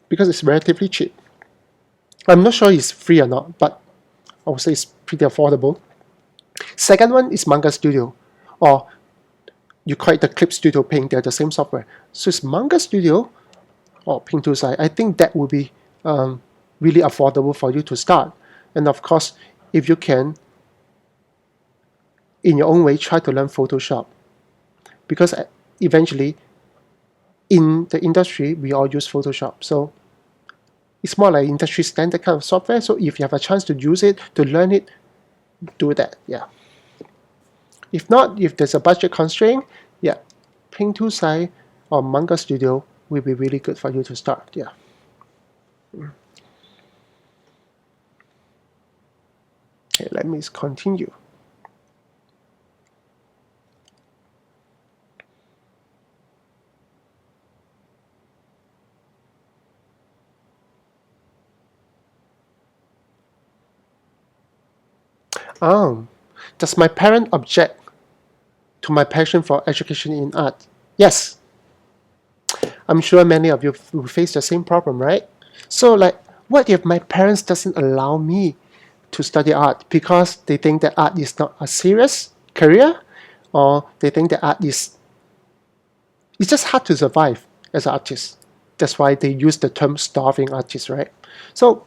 because it's relatively cheap. I'm not sure it's free or not, but I would say it's pretty affordable. Second one is Manga Studio, or you call it the Clip Studio Paint. They're the same software. So it's Manga Studio or Parental. I think that would be really affordable for you to start. And of course, if you can, in your own way, try to learn Photoshop. Because eventually, in the industry, we all use Photoshop. So it's more like industry standard kind of software. So if you have a chance to use it, to learn it, do that. Yeah. If not, if there's a budget constraint, yeah, Parental or Manga Studio will be really good for you to start. Yeah. Okay, let me continue. Does my parent object to my passion for education in art? Yes. I'm sure many of you will face the same problem, right? So like, what if my parents doesn't allow me to study art because they think that art is not a serious career, or they think that art is, it's just hard to survive as an artist. That's why they use the term starving artist, right? So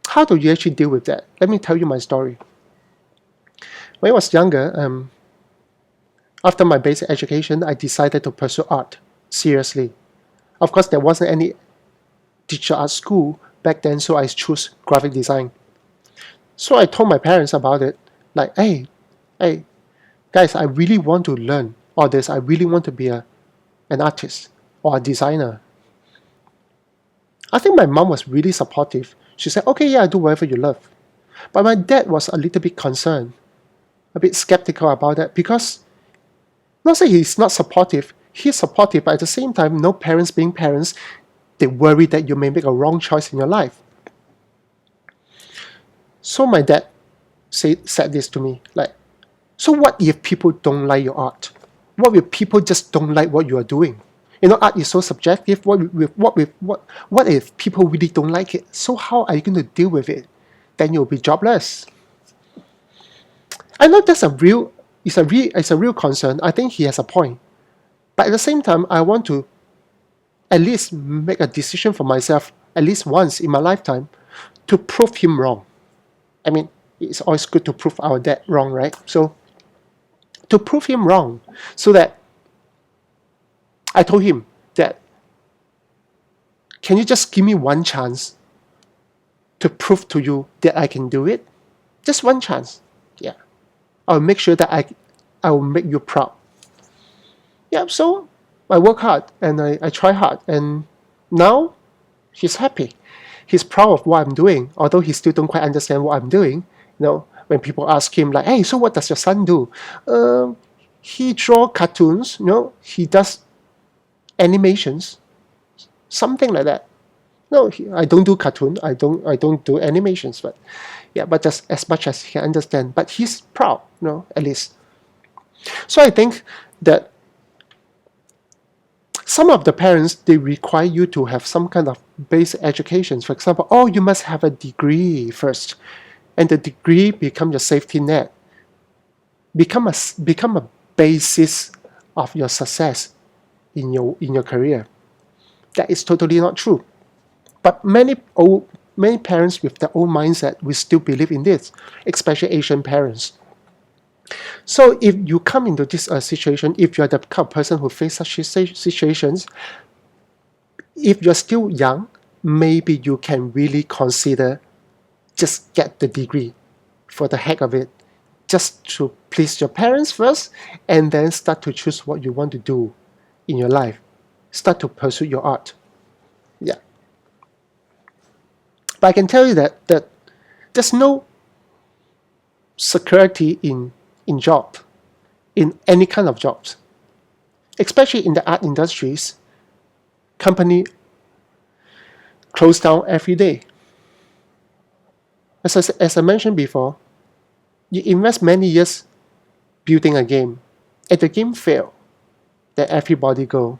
how do you actually deal with that? Let me tell you my story. When I was younger, after my basic education, I decided to pursue art seriously. Of course, there wasn't any digital art school back then, so I chose graphic design. So I told my parents about it, like, hey, guys, I really want to learn all this. I really want to be an artist or a designer. I think my mom was really supportive. She said, okay, yeah, do whatever you love. But my dad was a little bit concerned, a bit skeptical about that, because not say he's not supportive, he's supportive, but at the same time, no parents being parents, they worry that you may make a wrong choice in your life. So my dad said this to me, like, so what if people don't like your art? What if people just don't like what you are doing? You know, art is so subjective. What if people really don't like it? So how are you going to deal with it? Then you'll be jobless. I know that's it's a real concern. I think he has a point. But at the same time, I want to at least make a decision for myself at least once in my lifetime to prove him wrong. I mean, it's always good to prove our dad wrong, right? So to prove him wrong, so that I told him that, can you just give me one chance to prove to you that I can do it? Just one chance. Yeah. I'll make sure that I will make you proud. Yeah, so I work hard and I try hard, and now he's happy. He's proud of what I'm doing, although he still don't quite understand what I'm doing. You know, when people ask him like, hey, so what does your son do? He draw cartoons, you know, he does animations, something like that. No, I don't do cartoon. I don't do animations, but yeah, but just as much as he can understand. But he's proud, you know, at least. So I think that some of the parents, they require you to have some kind of basic education. For example, oh, you must have a degree first, and the degree become your safety net, become a basis of your success in your career. That is totally not true. But many parents with their own mindset will still believe in this, especially Asian parents. So if you come into this situation, if you're the kind of person who faces such situations, if you're still young, maybe you can really consider just get the degree for the heck of it. just to please your parents first, and then start to choose what you want to do in your life. Start to pursue your art. Yeah. But I can tell you that there's no security in job, in any kind of jobs. Especially in the art industries, company close down every day. As I mentioned before, you invest many years building a game. If the game fail, then everybody go.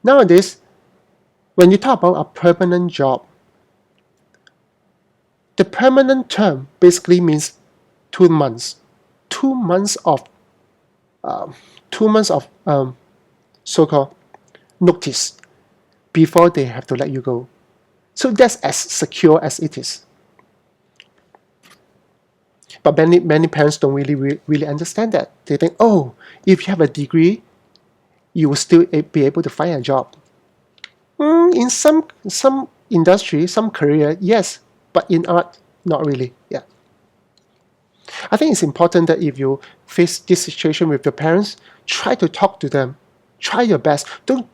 Nowadays, when you talk about a permanent job, the permanent term basically means 2 months. 2 months of 2 months of so-called notice before they have to let you go. So that's as secure as it is. But many parents don't really understand that. They think, oh, if you have a degree, you will still be able to find a job. In some industry, some career, yes, but in art, not really. Yeah. I think it's important that if you face this situation with your parents, try to talk to them. Try your best. Don't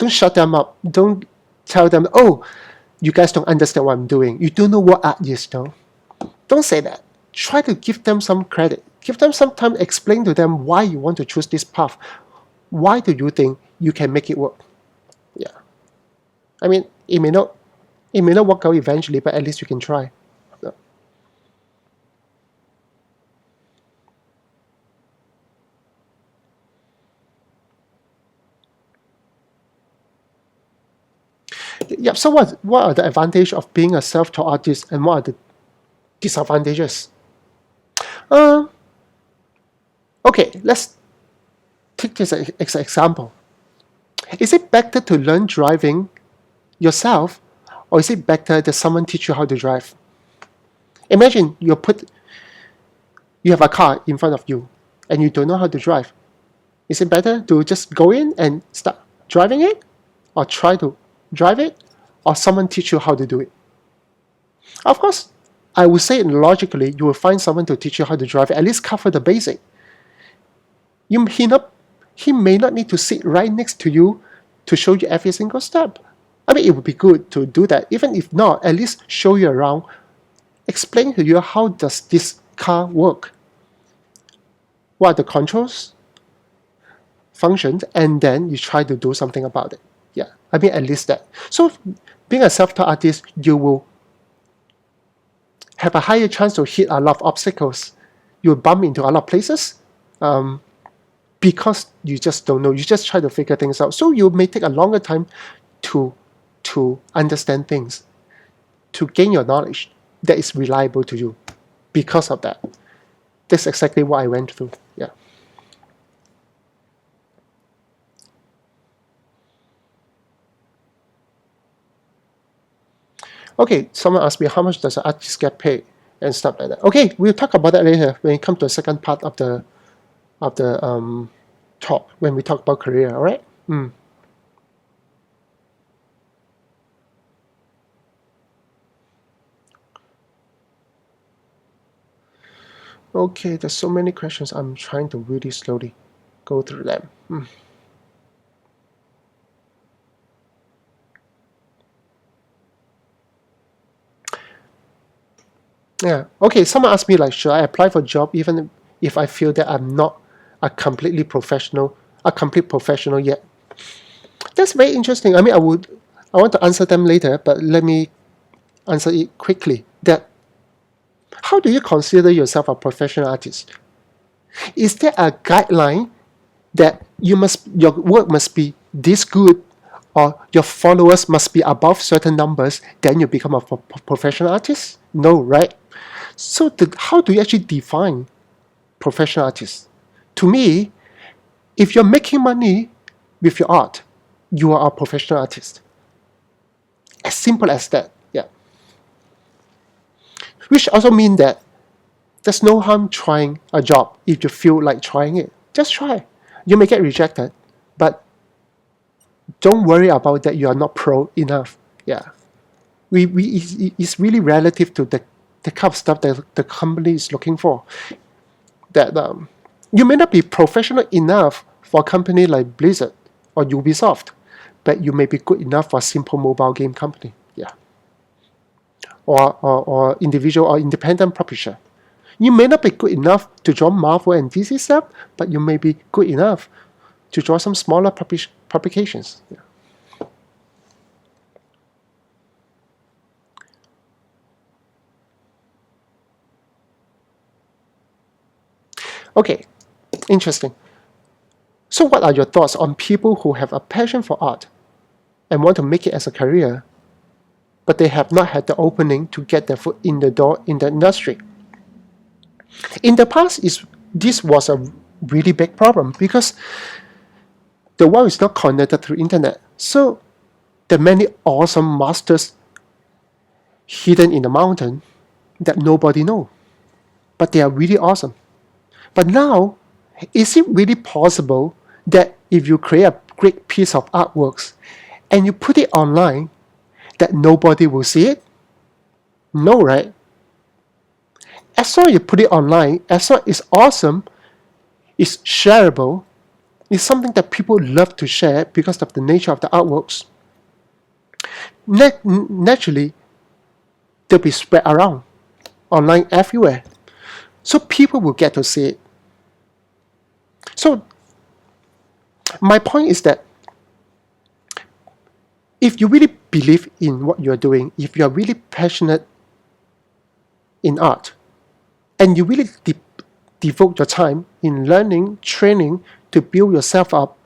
shut them up. Don't tell them, oh, you guys don't understand what I'm doing. You don't know what art is, though. Don't say that. Try to give them some credit. Give them some time. Explain to them why you want to choose this path. Why do you think you can make it work? Yeah. I mean, it may not work out eventually, but at least you can try. Yeah. Yeah. So what are the advantages of being a self-taught artist, and what are the disadvantages? Okay, let's take this as an example. Is it better to learn driving yourself, or is it better that someone teach you how to drive? Imagine you have a car in front of you and you don't know how to drive. Is it better to just go in and start driving it, or try to drive it, or someone teach you how to do it? Of course, I would say logically you will find someone to teach you how to drive, at least cover the basic. He may not need to sit right next to you to show you every single step. I mean, it would be good to do that. Even if not, at least show you around, explain to you how does this car work, what are the controls, functions, and then you try to do something about it. Yeah, I mean, at least that. So being a self-taught artist, you will have a higher chance to hit a lot of obstacles. You'll bump into a lot of places because you just don't know. You just try to figure things out. So you may take a longer time to understand things, to gain your knowledge that is reliable to you because of that. That's exactly what I went through. Yeah. Okay, someone asked me how much does an artist get paid and stuff like that. Okay, we'll talk about that later when we come to the second part of the talk, when we talk about career. All right. Okay, there's so many questions. I'm trying to really slowly go through them. Yeah. Okay, someone asked me, like, should I apply for a job even if I feel that I'm not a complete professional yet? That's very interesting. I mean, I want to answer them later, but let me answer it quickly. That how do you consider yourself a professional artist? Is there a guideline that your work must be this good, or your followers must be above certain numbers, then you become a professional artist? No, right? So how do you actually define professional artist? To me, if you're making money with your art, you are a professional artist. As simple as that. Yeah. Which also means that there's no harm trying a job if you feel like trying it. Just try. You may get rejected, but don't worry about that. You are not pro enough. Yeah. It's really relative to the kind of stuff that the company is looking for. that you may not be professional enough for a company like Blizzard or Ubisoft, but you may be good enough for a simple mobile game company, yeah, or individual or independent publisher. You may not be good enough to draw Marvel and DC stuff, but you may be good enough to draw some smaller publications. Yeah. Okay, interesting. So what are your thoughts on people who have a passion for art and want to make it as a career, but they have not had the opening to get their foot in the door in the industry? In the past, this was a really big problem because the world is not connected through internet. So there are many awesome masters hidden in the mountain that nobody knows, but they are really awesome. But now, is it really possible that if you create a great piece of artworks and you put it online, that nobody will see it? No, right? As long as you put it online, as long as it's awesome, it's shareable, it's something that people love to share because of the nature of the artworks, naturally, they'll be spread around online everywhere. So people will get to see it. So my point is that if you really believe in what you're doing, if you're really passionate in art, and you really devote your time in learning, training to build yourself up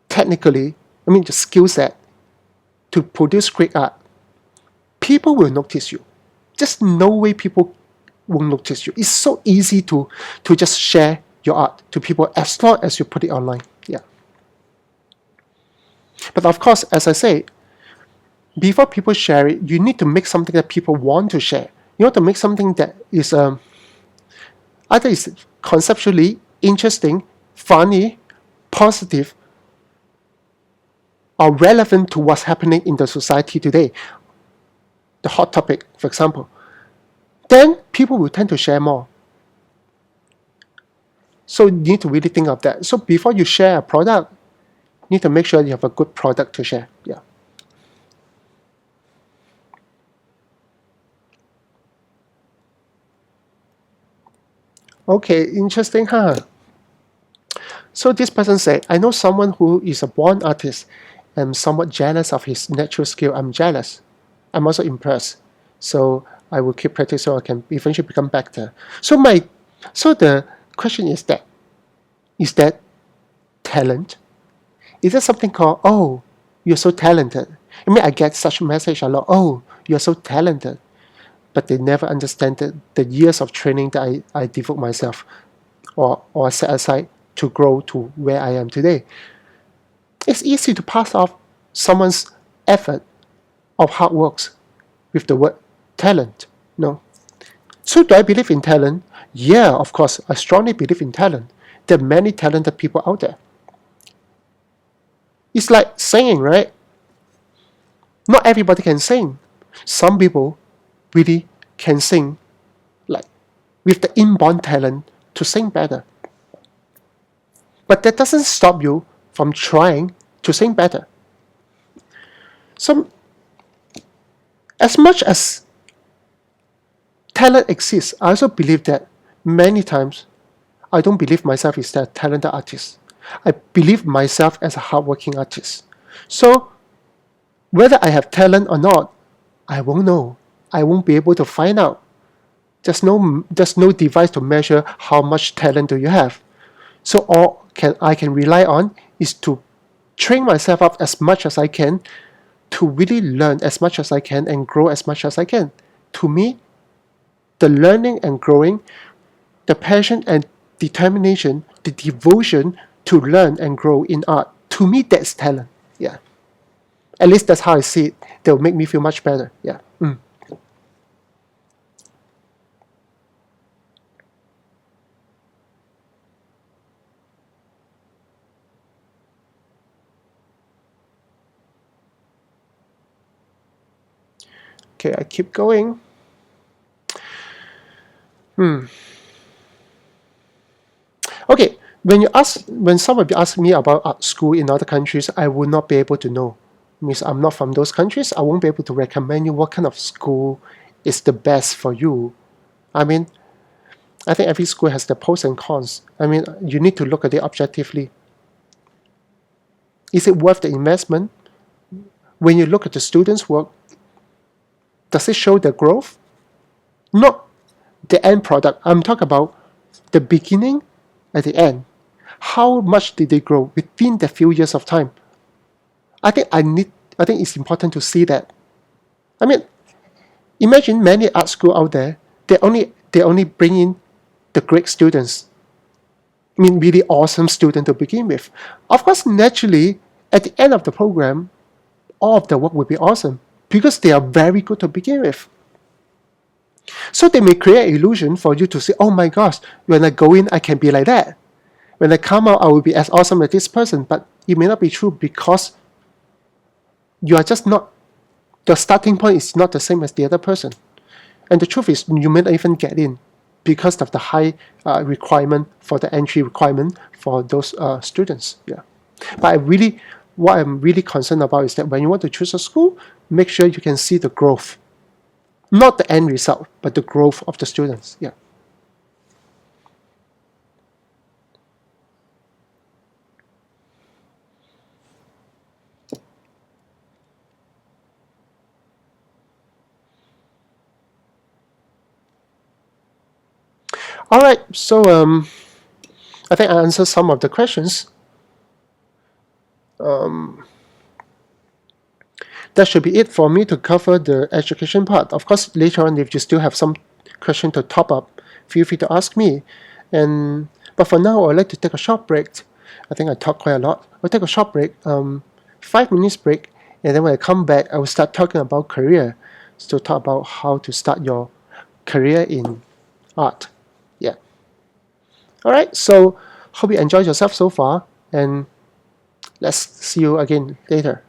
technically, the skill set to produce great art, people will notice you. Just no way people won't notice you. It's so easy to just share your art to people as long as you put it online. Yeah. But of course, as I say, before people share it, you need to make something that people want to share. You want to make something that is either is conceptually interesting, funny, positive, or relevant to what's happening in the society today. The hot topic, for example. Then people will tend to share more. So you need to really think of that. So before you share a product, you need to make sure you have a good product to share. Yeah. Okay, interesting, huh? So this person said, I know someone who is a born artist. I'm somewhat jealous of his natural skill. I'm jealous. I'm also impressed. So I will keep practicing so I can eventually become better. So the question is that talent? Is there something called, oh, you're so talented? I get such message a lot. Oh, you're so talented. But they never understand the years of training that I devote myself or set aside to grow to where I am today. It's easy to pass off someone's effort of hard works with the word talent. No. So do I believe in talent? Yeah, of course. I strongly believe in talent. There are many talented people out there. It's like singing, right? Not everybody can sing. Some people really can sing, like with the inborn talent to sing better. But that doesn't stop you from trying to sing better. So, as much as talent exists, I also believe that many times I don't believe myself as a talented artist. I believe myself as a hardworking artist. So, whether I have talent or not, I won't know. I won't be able to find out. There's no device to measure how much talent do you have. So all I can rely on is to train myself up as much as I can to really learn as much as I can and grow as much as I can. To me, the learning and growing, the passion and determination, the devotion to learn and grow in art, to me that's talent. Yeah. At least that's how I see it. They'll make me feel much better. Yeah. Okay, I keep going. when somebody asks me about art school in other countries, I will not be able to know. Means I'm not from those countries. I won't be able to recommend you what kind of school is the best for you. I mean, I think every school has the pros and cons. I mean, you need to look at it objectively. Is it worth the investment? When you look at the students' work, does it show the growth? Not the end product. I'm talking about the beginning at the end. How much did they grow within the few years of time? I think I think it's important to see that. I mean, imagine many art school out there, they only bring in the great students. I mean really awesome student to begin with. Of course, naturally, at the end of the program, all of the work will be awesome because they are very good to begin with. So they may create an illusion for you to say, oh my gosh, when I go in, I can be like that. When I come out, I will be as awesome as this person. But it may not be true because you are just not, the starting point is not the same as the other person. And the truth is, you may not even get in because of the high requirement for the entry requirement for those students. Yeah. But what I'm really concerned about is that when you want to choose a school, make sure you can see the growth. Not the end result, but the growth of the students. Yeah. All right. So I think I answered some of the questions. That should be it for me to cover the education part. Of course, later on, if you still have some question to top up, feel free to ask me. And but for now, I'd like to take a short break. I think I talked quite a lot. I'll take a short break, 5 minutes break, and then when I come back, I will start talking about career. So talk about how to start your career in art. Yeah. All right. So hope you enjoyed yourself so far, and let's see you again later.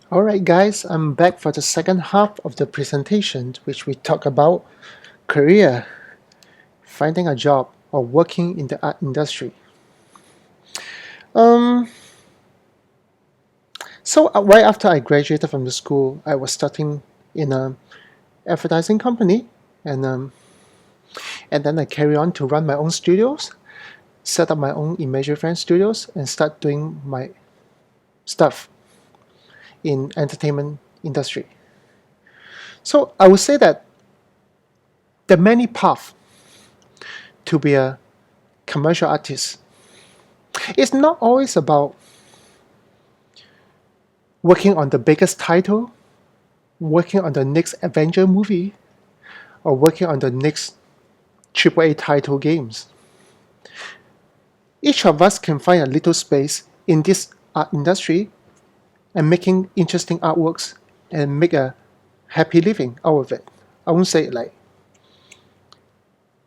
Alright guys, I'm back for the second half of the presentation, which we talk about career, finding a job, or working in the art industry. So right after I graduated from the school, I was starting in an advertising company, and then I carry on to run my own studios, set up my own Imagery Friend studios, and start doing my stuff in entertainment industry. So I would say that there are many paths to be a commercial artist. It's not always about working on the biggest title, working on the next Avenger movie, or working on the next AAA title games. Each of us can find a little space in this art industry and making interesting artworks and make a happy living out of it. I won't say like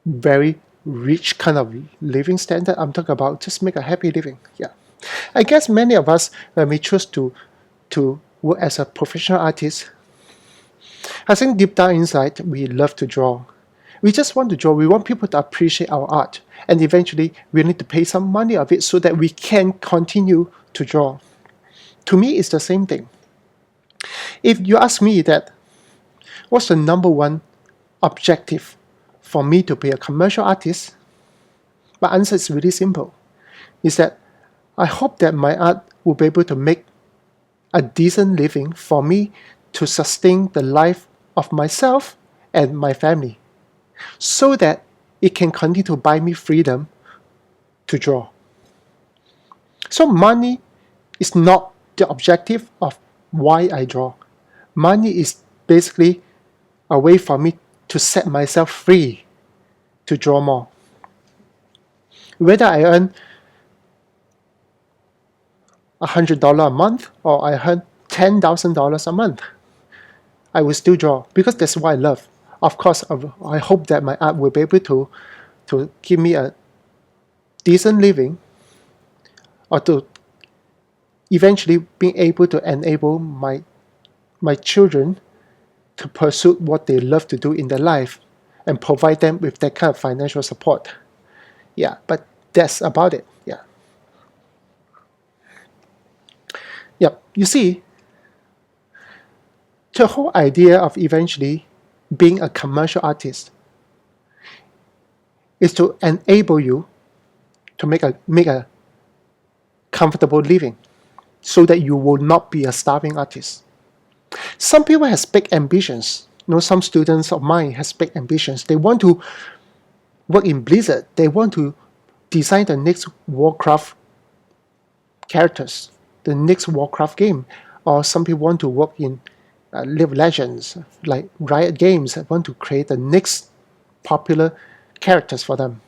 very rich kind of living standard. I'm talking about just make a happy living. Yeah. I guess many of us, when we choose to work as a professional artist, I think deep down inside, we love to draw. We just want to draw. We want people to appreciate our art. And eventually, we need to pay some money of it so that we can continue to draw. To me, it's the same thing. If you ask me that, what's the number one objective for me to be a commercial artist? My answer is really simple. Is that I hope that my art will be able to make a decent living for me to sustain the life of myself and my family, so that it can continue to buy me freedom to draw. So money is not the objective of why I draw. Money is basically a way for me to set myself free to draw more. Whether I earn $100 a month or I earn $10,000 a month, I will still draw because that's what I love. Of course, I hope that my art will be able to give me a decent living, or to eventually being able to enable my children to pursue what they love to do in their life and provide them with that kind of financial support. Yeah, but that's about it. Yeah. Yep. You see, the whole idea of eventually being a commercial artist is to enable you to make a comfortable living so that you will not be a starving artist. Some people have big ambitions. Some students of mine has big ambitions. They want to work in Blizzard. They want to design the next Warcraft characters, the next Warcraft game. Or some people want to work in League of Legends, like Riot Games, want to create the next popular characters for them.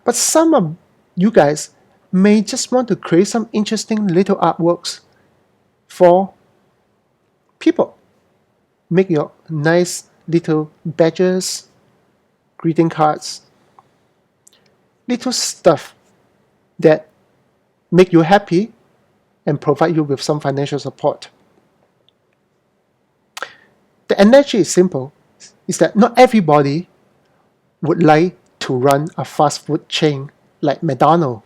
But some of you guys may just want to create some interesting little artworks for people. Make your nice little badges, greeting cards, little stuff that make you happy and provide you with some financial support. The analogy is simple, is that not everybody would like to run a fast food chain like McDonald's.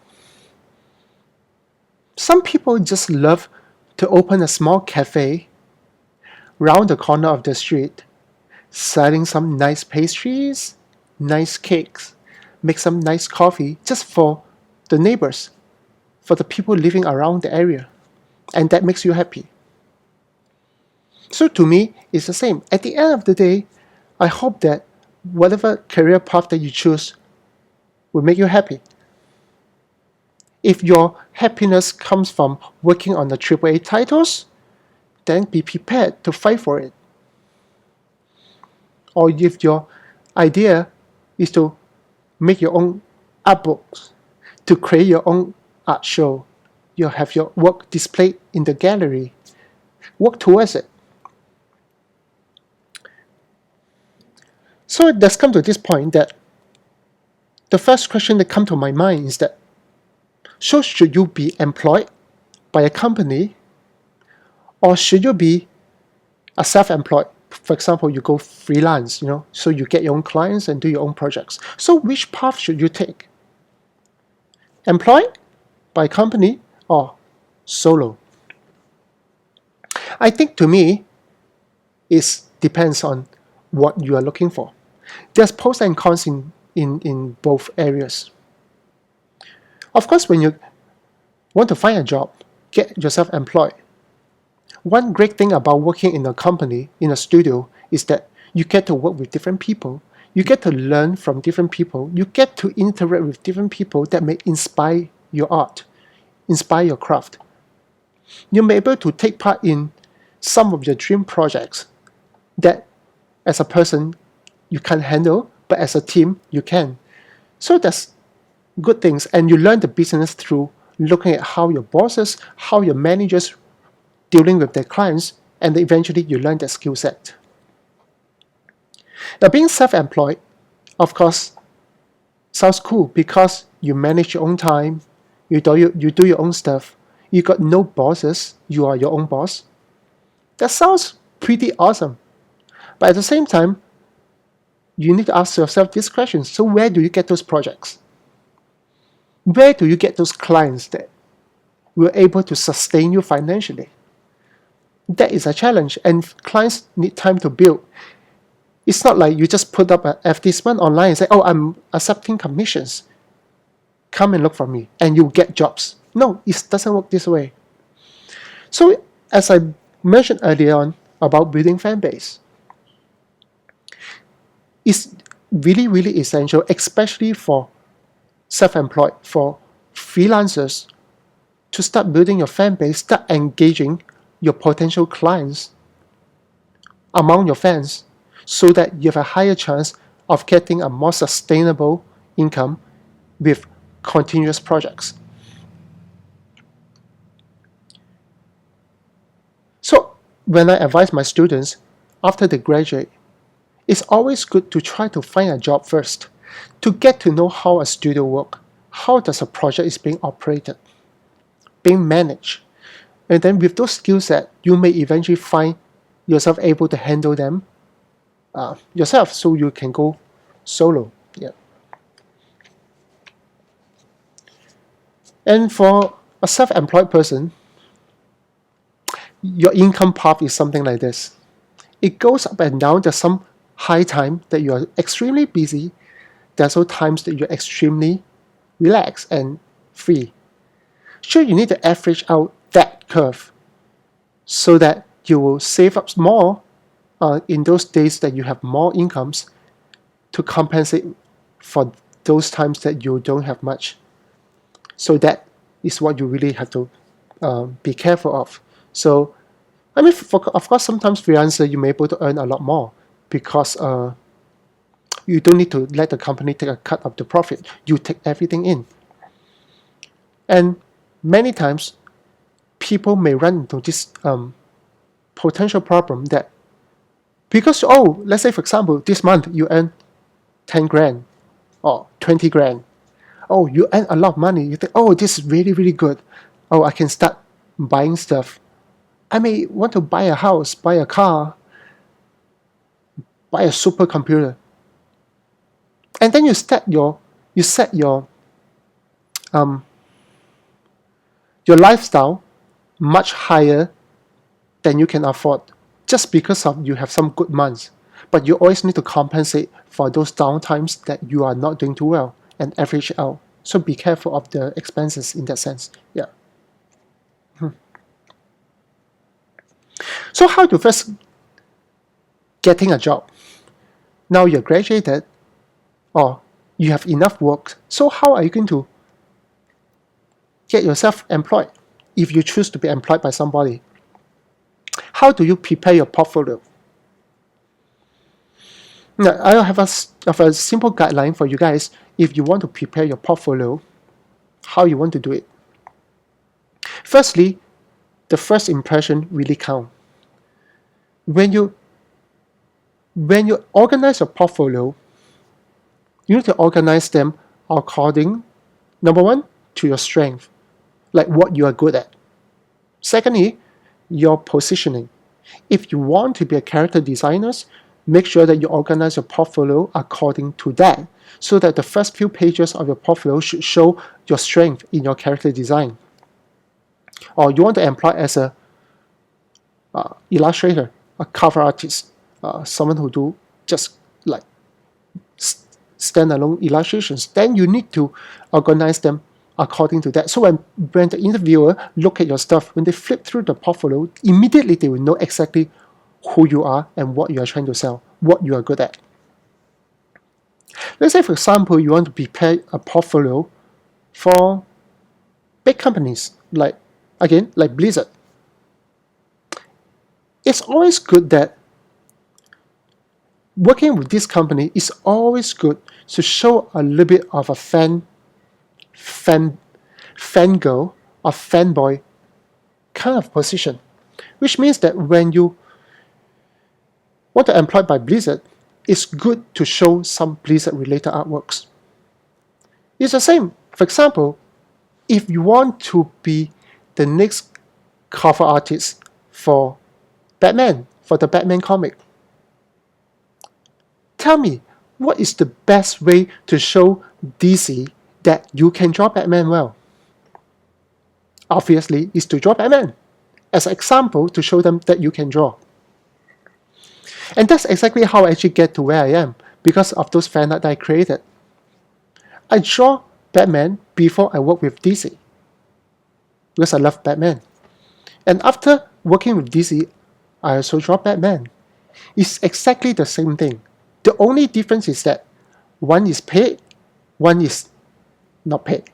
Some people just love to open a small cafe round the corner of the street, selling some nice pastries, nice cakes, make some nice coffee just for the neighbors, for the people living around the area. And that makes you happy. So to me, it's the same. At the end of the day, I hope that whatever career path that you choose will make you happy. If your happiness comes from working on the AAA titles, then be prepared to fight for it. Or if your idea is to make your own art books, to create your own art show, you have your work displayed in the gallery, work towards it. So it does come to this point that the first question that comes to my mind is that, so should you be employed by a company, Or should you be a self-employed? For example, you go freelance, so you get your own clients and do your own projects. So which path should you take? Employed by company or solo? I think to me, it depends on what you are looking for. There's pros and cons in both areas. Of course, when you want to find a job, get yourself employed. One great thing about working in a company, in a studio, is that you get to work with different people. You get to learn from different people. You get to interact with different people that may inspire your art, inspire your craft. You may be able to take part in some of your dream projects that as a person you can't handle, but as a team you can. So that's good things, and you learn the business through looking at how your bosses, how your managers dealing with their clients, and eventually you learn that skill set. Now, being self-employed, of course, sounds cool because you manage your own time, you do your own stuff, you got no bosses, you are your own boss. That sounds pretty awesome. But at the same time, you need to ask yourself these questions. So where do you get those projects? Where do you get those clients that will able to sustain you financially? That is a challenge, and clients need time to build. It's not like you just put up an advertisement online and say, oh, I'm accepting commissions. Come and look for me, and you'll get jobs. No, it doesn't work this way. So, as I mentioned earlier on about building fan base, it's really, really essential, especially for self-employed, for freelancers, to start building your fan base, start engaging your potential clients among your fans so that you have a higher chance of getting a more sustainable income with continuous projects. So when I advise my students after they graduate, it's always good to try to find a job first to get to know how a studio works, how does a project is being operated, being managed. And then with those skill sets, you may eventually find yourself able to handle them yourself, so you can go solo. Yeah. And for a self-employed person, your income path is something like this. It goes up and down. There's some high time that you are extremely busy. There's also times that you're extremely relaxed and free. Sure, you need to average out that curve so that you will save up more in those days that you have more incomes to compensate for those times that you don't have much. So that is what you really have to be careful of. So, I mean, of course, sometimes freelancer you may be able to earn a lot more because you don't need to let the company take a cut of the profit. You take everything in. And many times, people may run into this potential problem that because, let's say for example, this month you earn 10 grand or 20 grand. Oh, you earn a lot of money. You think, oh, this is really, really good. Oh, I can start buying stuff. I may want to buy a house, buy a car, buy a supercomputer. And then you set your lifestyle much higher than you can afford just because of you have some good months. But you always need to compensate for those downtimes that you are not doing too well and average out. So be careful of the expenses in that sense. Yeah. So how to first getting a job? Now you're graduated or you have enough work. So how are you going to get yourself employed if you choose to be employed by somebody? How do you prepare your portfolio? Now, I have a simple guideline for you guys if you want to prepare your portfolio, how you want to do it. Firstly, the first impression really counts. When you organize your portfolio, you need to organize them according, number one, to your strength, like what you are good at. Secondly, your positioning. If you want to be a character designer, make sure that you organize your portfolio according to that, so that the first few pages of your portfolio should show your strength in your character design. Or you want to employ as a illustrator, a cover artist, someone who do just like standalone illustrations, then you need to organize them according to that. So when the interviewer look at your stuff, when they flip through the portfolio, immediately they will know exactly who you are and what you are trying to sell, what you are good at. Let's say, for example, you want to prepare a portfolio for big companies like Blizzard. It's always good that working with this company is always good to show a little bit of a fangirl or fanboy kind of position, which means that when you want to employ by Blizzard, it's good to show some Blizzard related artworks. It's the same. For example, if you want to be the next cover artist for Batman, for the Batman comic, tell me, what is the best way to show DC that you can draw Batman well? Obviously, is to draw Batman as an example to show them that you can draw. And that's exactly how I actually get to where I am, because of those fan art that I created. I draw Batman before I work with DC, because I love Batman. And after working with DC, I also draw Batman. It's exactly the same thing. The only difference is that one is paid, one is not paid.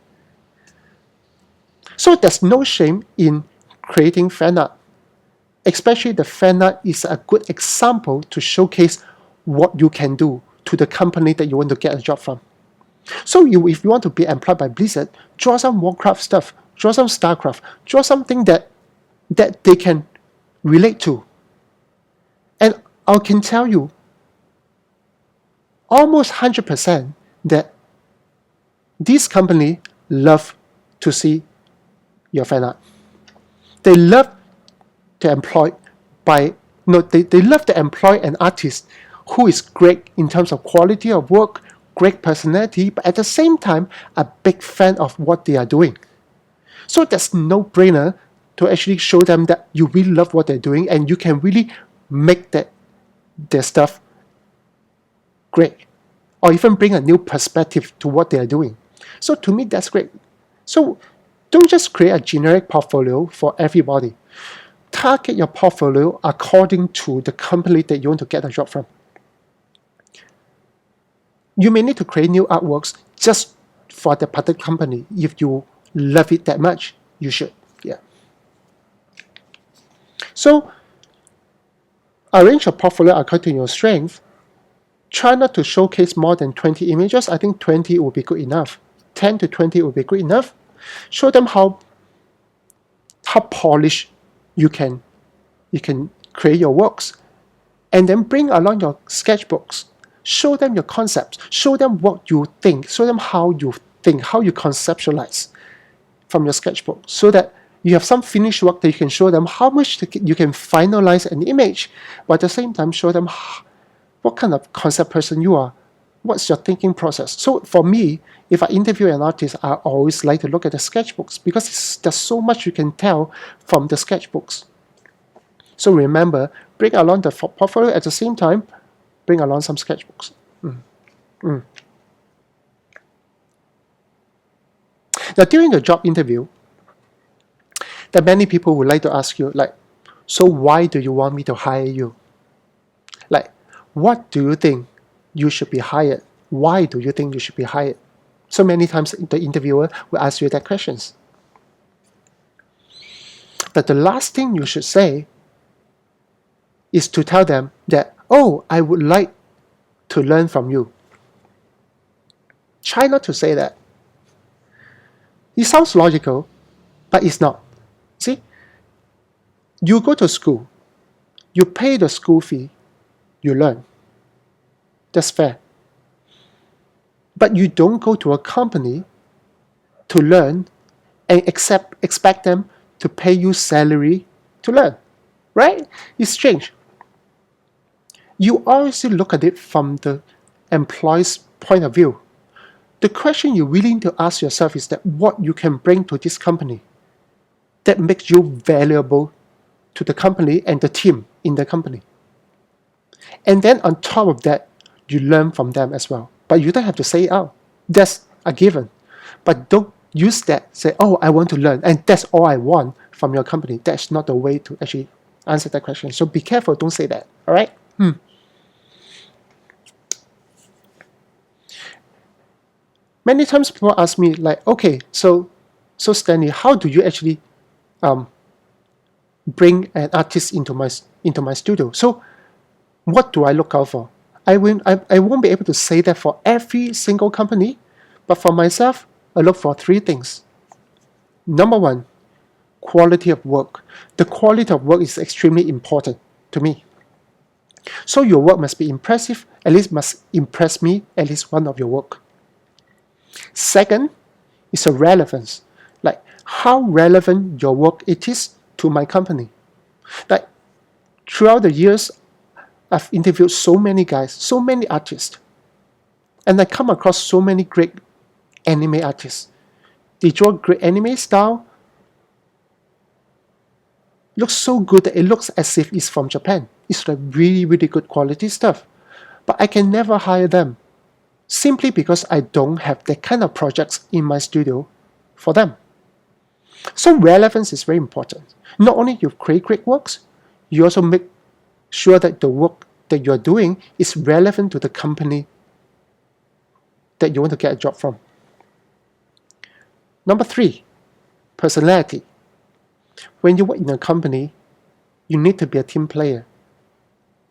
So there's no shame in creating fan art. Especially the fan art is a good example to showcase what you can do to the company that you want to get a job from. So if you want to be employed by Blizzard, draw some Warcraft stuff, draw some StarCraft, draw something that they can relate to. And I can tell you, almost 100% that this company love to see your fan art. They love to employ they love to employ an artist who is great in terms of quality of work, great personality, but at the same time a big fan of what they are doing. So that's no-brainer to actually show them that you really love what they're doing and you can really make their stuff great, or even bring a new perspective to what they are doing. So to me, that's great. So don't just create a generic portfolio for everybody. Target your portfolio according to the company that you want to get a job from. You may need to create new artworks just for the particular company. If you love it that much, you should. Yeah. So arrange your portfolio according to your strength. Try not to showcase more than 20 images. I think 20 will be good enough. 10 to 20 will be good enough. Show them how polished you can create your works, and then bring along your sketchbooks. Show them your concepts. Show them what you think. Show them how you think, how you conceptualize from your sketchbook, so that you have some finished work that you can show them how much you can finalize an image, but at the same time show them what kind of concept person you are. What's your thinking process? So for me, if I interview an artist, I always like to look at the sketchbooks, because there's so much you can tell from the sketchbooks. So remember, bring along the portfolio, at the same time, bring along some sketchbooks. Now, during the job interview, there are many people would like to ask you, like, so why do you want me to hire you? Like, what do you think you should be hired? Why do you think you should be hired? So many times the interviewer will ask you that questions. But the last thing you should say is to tell them that, oh, I would like to learn from you. Try not to say that. It sounds logical, but it's not. See, you go to school, you pay the school fee, you learn. That's fair. But you don't go to a company to learn and expect them to pay you salary to learn. right? It's strange. You always look at it from the employee's point of view. The question you really need to ask yourself is that what you can bring to this company that makes you valuable to the company and the team in the company. And then on top of that, you learn from them as well. But you don't have to say it out. That's a given. But don't use that, say, oh, I want to learn, and that's all I want from your company. That's not the way to actually answer that question. So be careful, don't say that. All right? Many times people ask me, like, okay, so Stanley, how do you actually bring an artist into my studio? So what do I look out for? I won't be able to say that for every single company, but for myself, I look for three things. Number one, quality of work. The quality of work is extremely important to me. So your work must be impressive, at least must impress me, at least one of your work. Second is a relevance, like how relevant your work it is to my company. Like throughout the years, I've interviewed so many guys, so many artists, and I come across so many great anime artists. They draw great anime style, looks so good that it looks as if it's from Japan. It's like really, really good quality stuff. But I can never hire them simply because I don't have that kind of projects in my studio for them. So relevance is very important. Not only you create great works, you also make sure that the work that you're doing is relevant to the company that you want to get a job from. Number three, personality. When you work in a company, you need to be a team player.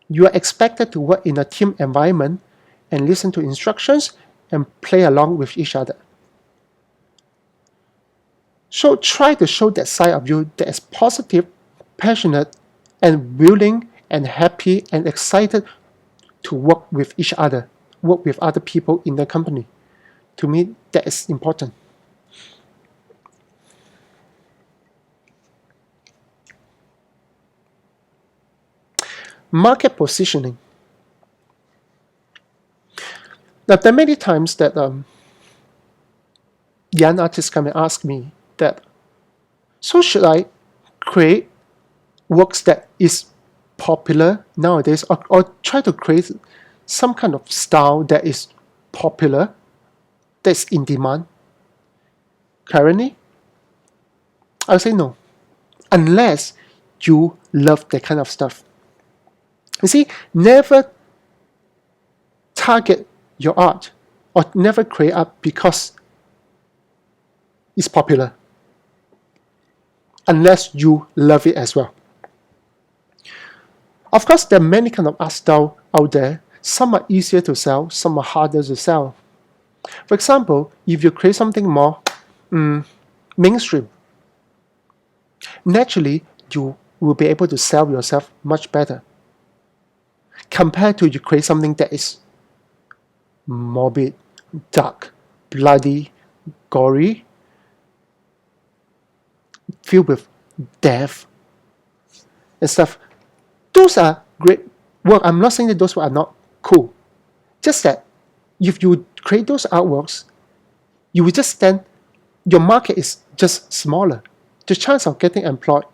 You are expected to work in a team environment and listen to instructions and play along with each other. So try to show that side of you that is positive, passionate, and willing and happy and excited to work with each other, work with other people in the company. To me, that is important. Market positioning. Now, there are many times that young artists come and ask me that, so should I create works that is popular nowadays, or try to create some kind of style that is popular, that's in demand currently? I'll say no, unless you love that kind of stuff. You see, never target your art or never create art because it's popular, unless you love it as well. Of course, there are many kind of art style out there. Some are easier to sell, some are harder to sell. For example, if you create something more mainstream, naturally you will be able to sell yourself much better compared to you create something that is morbid, dark, bloody, gory, filled with death and stuff. Those are great work. I'm not saying that those are not cool. Just that if you create those artworks, you will just stand, your market is just smaller. The chance of getting employed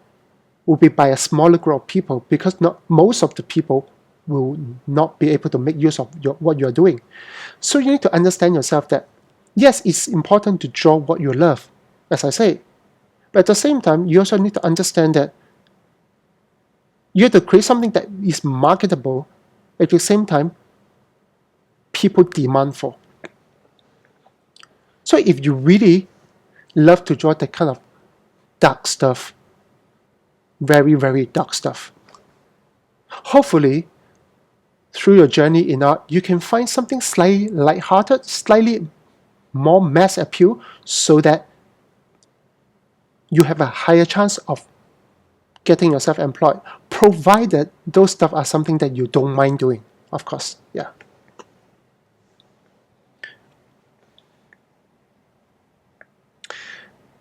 will be by a smaller group of people because not most of the people will not be able to make use of what you're doing. So you need to understand yourself that, yes, it's important to draw what you love, as I say. But at the same time, you also need to understand that you have to create something that is marketable at the same time people demand for. So if you really love to draw that kind of dark stuff, very, very dark stuff, hopefully through your journey in art, you can find something slightly lighthearted, slightly more mass appeal, so that you have a higher chance of getting yourself employed, provided those stuff are something that you don't mind doing, of course. Yeah.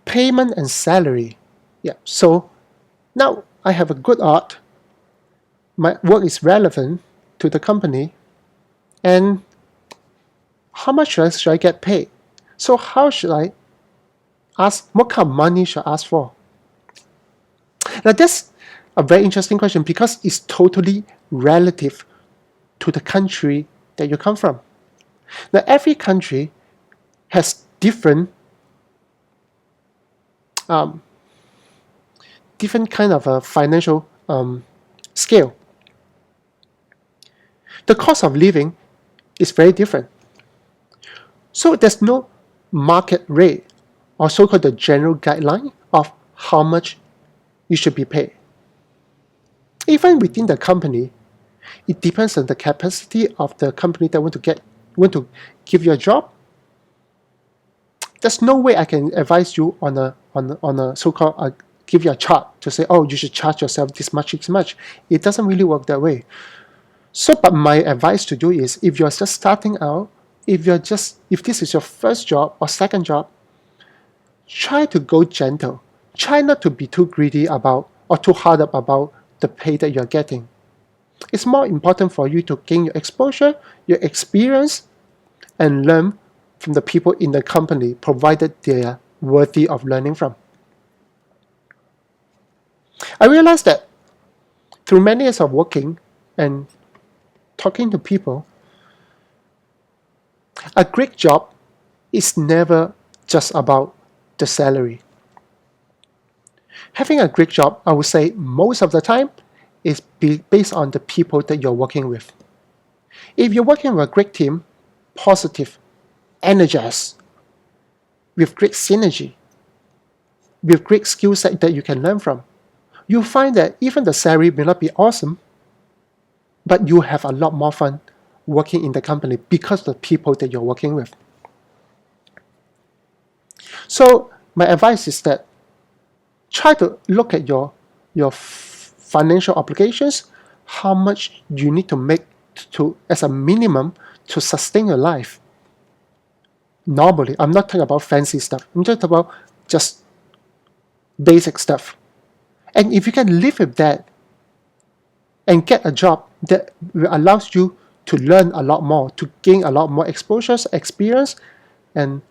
Payment and salary. Yeah. So now I have a good art. my work is relevant to the company, and how much should I get paid? So how should I ask, what kind of money should I ask for? Now that's a very interesting question because it's totally relative to the country that you come from. Now every country has different kind of a financial scale. The cost of living is very different. So there's no market rate or so-called the general guideline of how much you should be paid. Even within the company, it depends on the capacity of the company that want to give you a job. There's no way I can advise you on a so-called give you a chart to say, oh, you should charge yourself this much, this much. It doesn't really work that way. So, but my advice to you is, if you're just starting out, if this is your first job or second job, try to go gentle. Try not to be too greedy about or too hard up about the pay that you're getting. It's more important for you to gain your exposure, your experience, and learn from the people in the company, provided they are worthy of learning from. I realized that through many years of working and talking to people, a great job is never just about the salary. Having a great job, I would say most of the time, is based on the people that you're working with. If you're working with a great team, positive, energized, with great synergy, with great skill set that you can learn from, you'll find that even the salary may not be awesome, but you have a lot more fun working in the company because of the people that you're working with. So my advice is that try to look at your financial obligations, how much you need to make as a minimum to sustain your life. Normally, I'm not talking about fancy stuff. I'm talking about just basic stuff. And if you can live with that and get a job that allows you to learn a lot more, to gain a lot more exposures, experience, and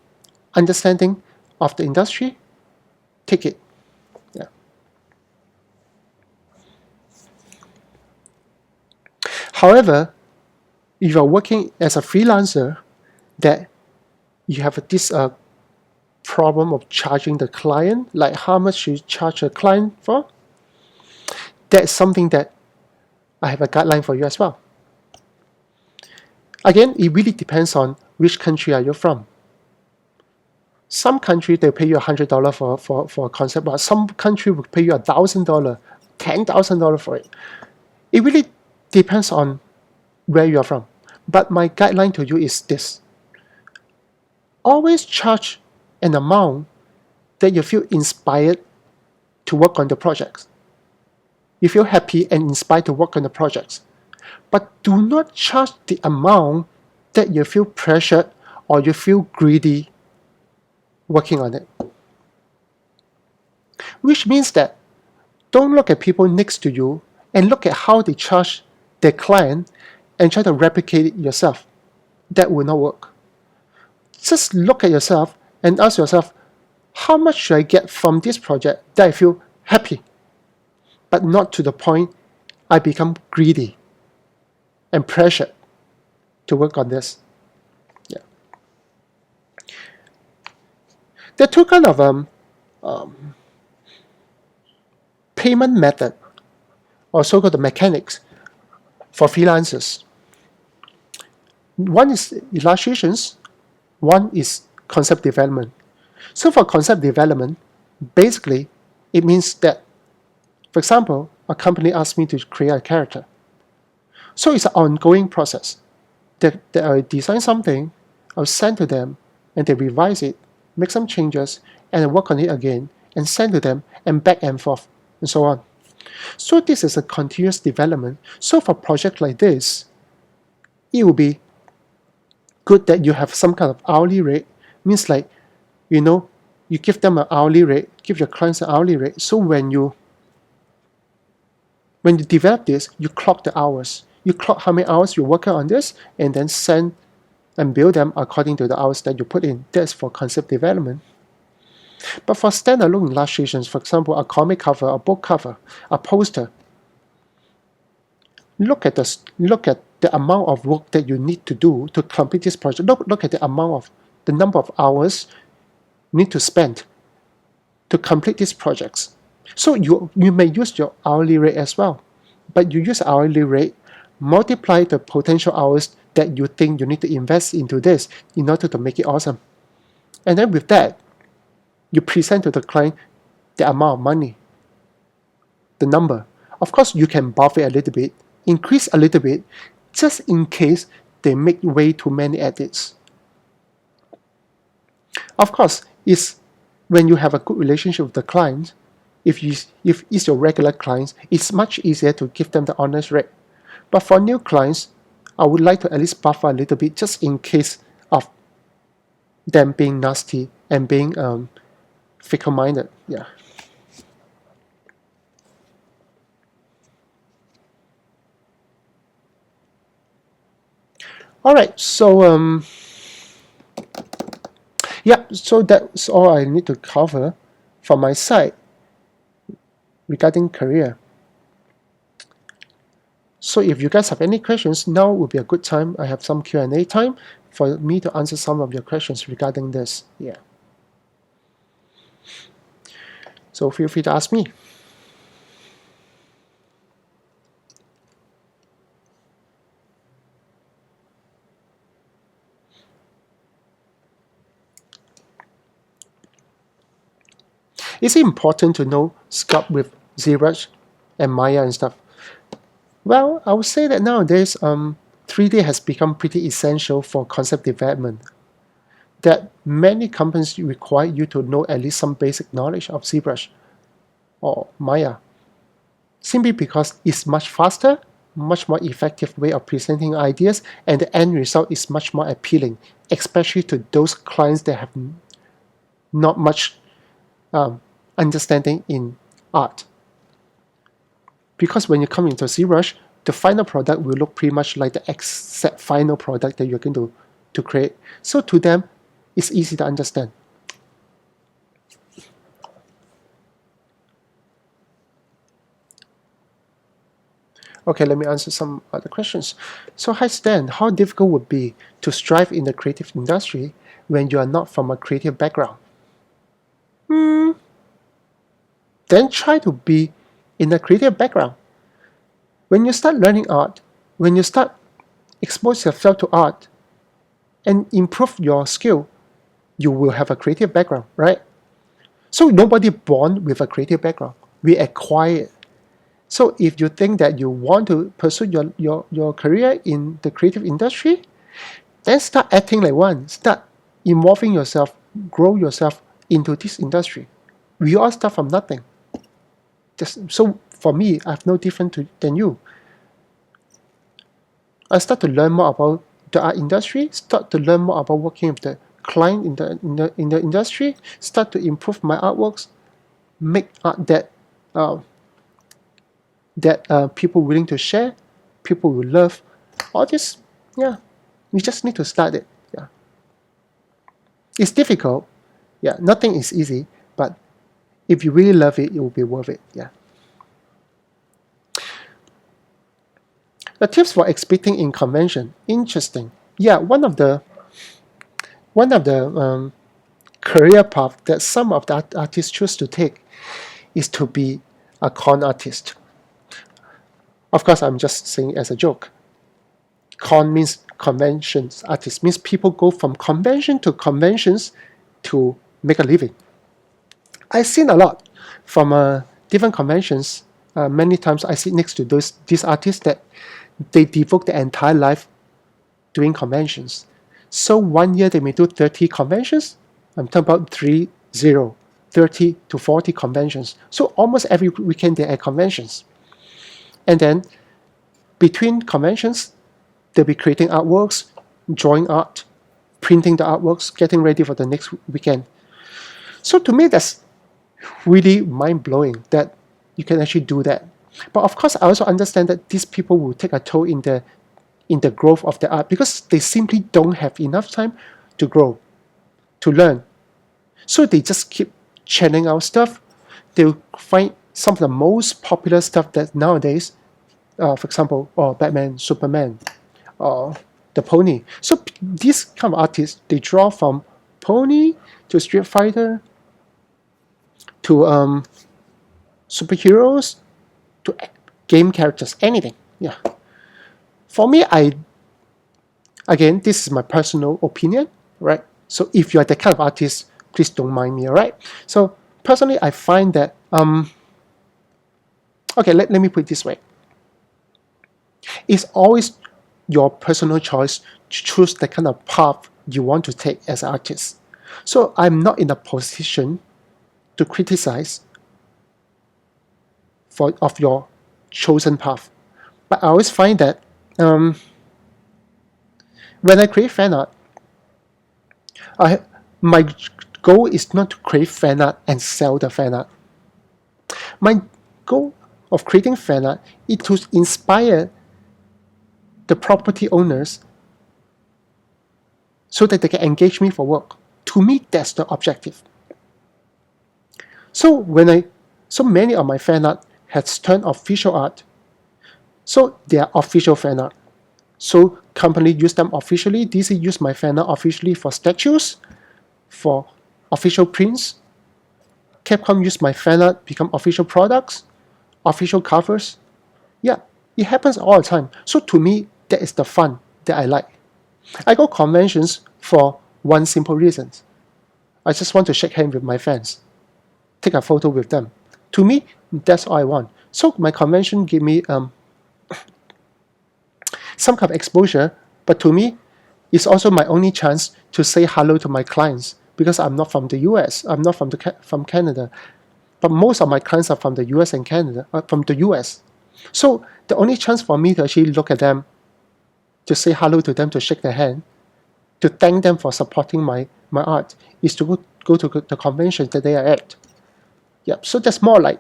understanding of the industry, take it. Yeah. However, if you're working as a freelancer, that you have this problem of charging the client, like how much you charge a client for, that's something that I have a guideline for you as well. Again, it really depends on which country are you from. Some country, they'll pay you $100 for a concept, but some country will pay you $1,000, $10,000 for it. It really depends on where you are from. But my guideline to you is this. Always charge an amount that you feel inspired to work on the projects. You feel happy and inspired to work on the projects. But do not charge the amount that you feel pressured or you feel greedy working on it. Which means that don't look at people next to you and look at how they charge their client and try to replicate it yourself. That will not work. Just look at yourself and ask yourself, how much should I get from this project that I feel happy, but not to the point I become greedy and pressured to work on this. Yeah. There are two kind of payment method, or so-called mechanics, for freelancers. One is illustrations, one is concept development. So for concept development, basically, it means that, for example, a company asks me to create a character. So it's an ongoing process. That I design something, I'll send to them, and they revise it, make some changes, and I work on it again, and send to them, and back and forth, and so on. So this is a continuous development. So for a project like this, it will be good that you have some kind of hourly rate. Means like, you give them an hourly rate, give your clients an hourly rate. So when you When you develop this, you clock the hours. You clock how many hours you're working on this, and then send and bill them according to the hours that you put in. That's for concept development. But for standalone illustrations, for example, a comic cover, a book cover, a poster, look at the amount of work that you need to do to complete this project. Look at the number of hours you need to spend to complete these projects. So you may use your hourly rate as well, but you use hourly rate, multiply the potential hours that you think you need to invest into this in order to make it awesome. And then with that, you present to the client the amount of money, the number. Of course, you can buff it a little bit, increase a little bit, just in case they make way too many edits. Of course, when you have a good relationship with the client, if it's your regular clients, it's much easier to give them the honest rate. But for new clients, I would like to at least buffer a little bit just in case of them being nasty and being fickle-minded. Yeah. All right. So yeah. So that's all I need to cover from my side regarding career. So if you guys have any questions, now would be a good time. I have some Q&A time for me to answer some of your questions regarding this. Yeah. So feel free to ask me. Is it important to know sculpt with ZBrush and Maya and stuff? Well, I would say that nowadays 3D has become pretty essential for concept development. That many companies require you to know at least some basic knowledge of ZBrush or Maya, simply because it's much faster, much more effective way of presenting ideas, and the end result is much more appealing, especially to those clients that have not much understanding in art. Because when you come into ZBrush, the final product will look pretty much like the exact final product that you're going to create. So to them, it's easy to understand. Okay, let me answer some other questions. So hi Stan, how difficult would it be to strive in the creative industry when you are not from a creative background? Then try to be in a creative background. When you start learning art, when you start expose yourself to art and improve your skill, you will have a creative background, right? So nobody born with a creative background. We acquire it. So if you think that you want to pursue your career in the creative industry, then start acting like one. Start involving yourself, grow yourself into this industry. We all start from nothing. So for me, I have no different than you. I start to learn more about the art industry, start to learn more about working with the client in the industry, start to improve my artworks, make art that people willing to share, people will love. All this, yeah, we just need to start it. Yeah, it's difficult. Yeah, nothing is easy, but if you really love it, it will be worth it. Yeah. The tips for exhibiting in convention. Interesting. Yeah, one of the career path that some of the artists choose to take is to be a con artist. Of course, I'm just saying as a joke. Con means conventions artist, means people go from convention to conventions to make a living. I've seen a lot from different conventions. Many times I sit next to these artists that they devote their entire life doing conventions. So 1 year they may do 30 conventions. I'm talking about 30 to 40 conventions. So almost every weekend they're at conventions. And then between conventions, they'll be creating artworks, drawing art, printing the artworks, getting ready for the next weekend. So to me, that's really mind-blowing that you can actually do that. But of course, I also understand that these people will take a toll in the growth of the art because they simply don't have enough time to grow, to learn. So they just keep churning out stuff. They'll find some of the most popular stuff that nowadays, for example, Batman, Superman, or the Pony. So these kind of artists, they draw from Pony to Street Fighter to superheroes to game characters, anything. Yeah. For me, again, this is my personal opinion, right? So if you are the kind of artist, please don't mind me, all right? So personally, I find that, okay, let me put it this way. It's always your personal choice to choose the kind of path you want to take as an artist. So I'm not in a position to criticize of your chosen path. But I always find that when I create fan art, my goal is not to create fan art and sell the fan art. My goal of creating fan art is to inspire the property owners so that they can engage me for work. To me, that's the objective. So so many of my fan art has turned official art. So they are official fan art. So company use them officially. DC use my fan art officially for statues, for official prints. Capcom use my fan art become official products, official covers. Yeah, it happens all the time. So to me, that is the fun that I like. I go conventions for one simple reason. I just want to shake hands with my fans, take a photo with them. To me, that's all I want. So my convention give me some kind of exposure, but to me, it's also my only chance to say hello to my clients because I'm not from the US, I'm not from Canada, but most of my clients are from the US and Canada, from the US. So the only chance for me to actually look at them, to say hello to them, to shake their hand, to thank them for supporting my art, is to go to the convention that they are at. Yep. So that's more like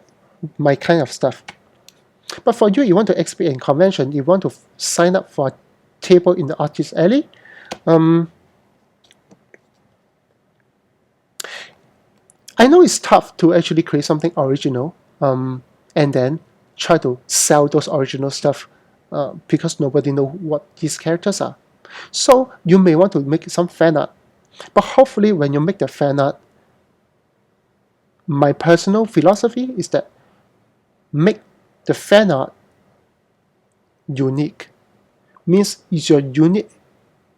my kind of stuff. But for you, you want to exhibit in convention, you want to sign up for a table in the artist alley. I know it's tough to actually create something original and then try to sell those original stuff because nobody knows what these characters are. So you may want to make some fan art. But hopefully when you make the fan art, my personal philosophy is that make the fan art unique. Means it's your unique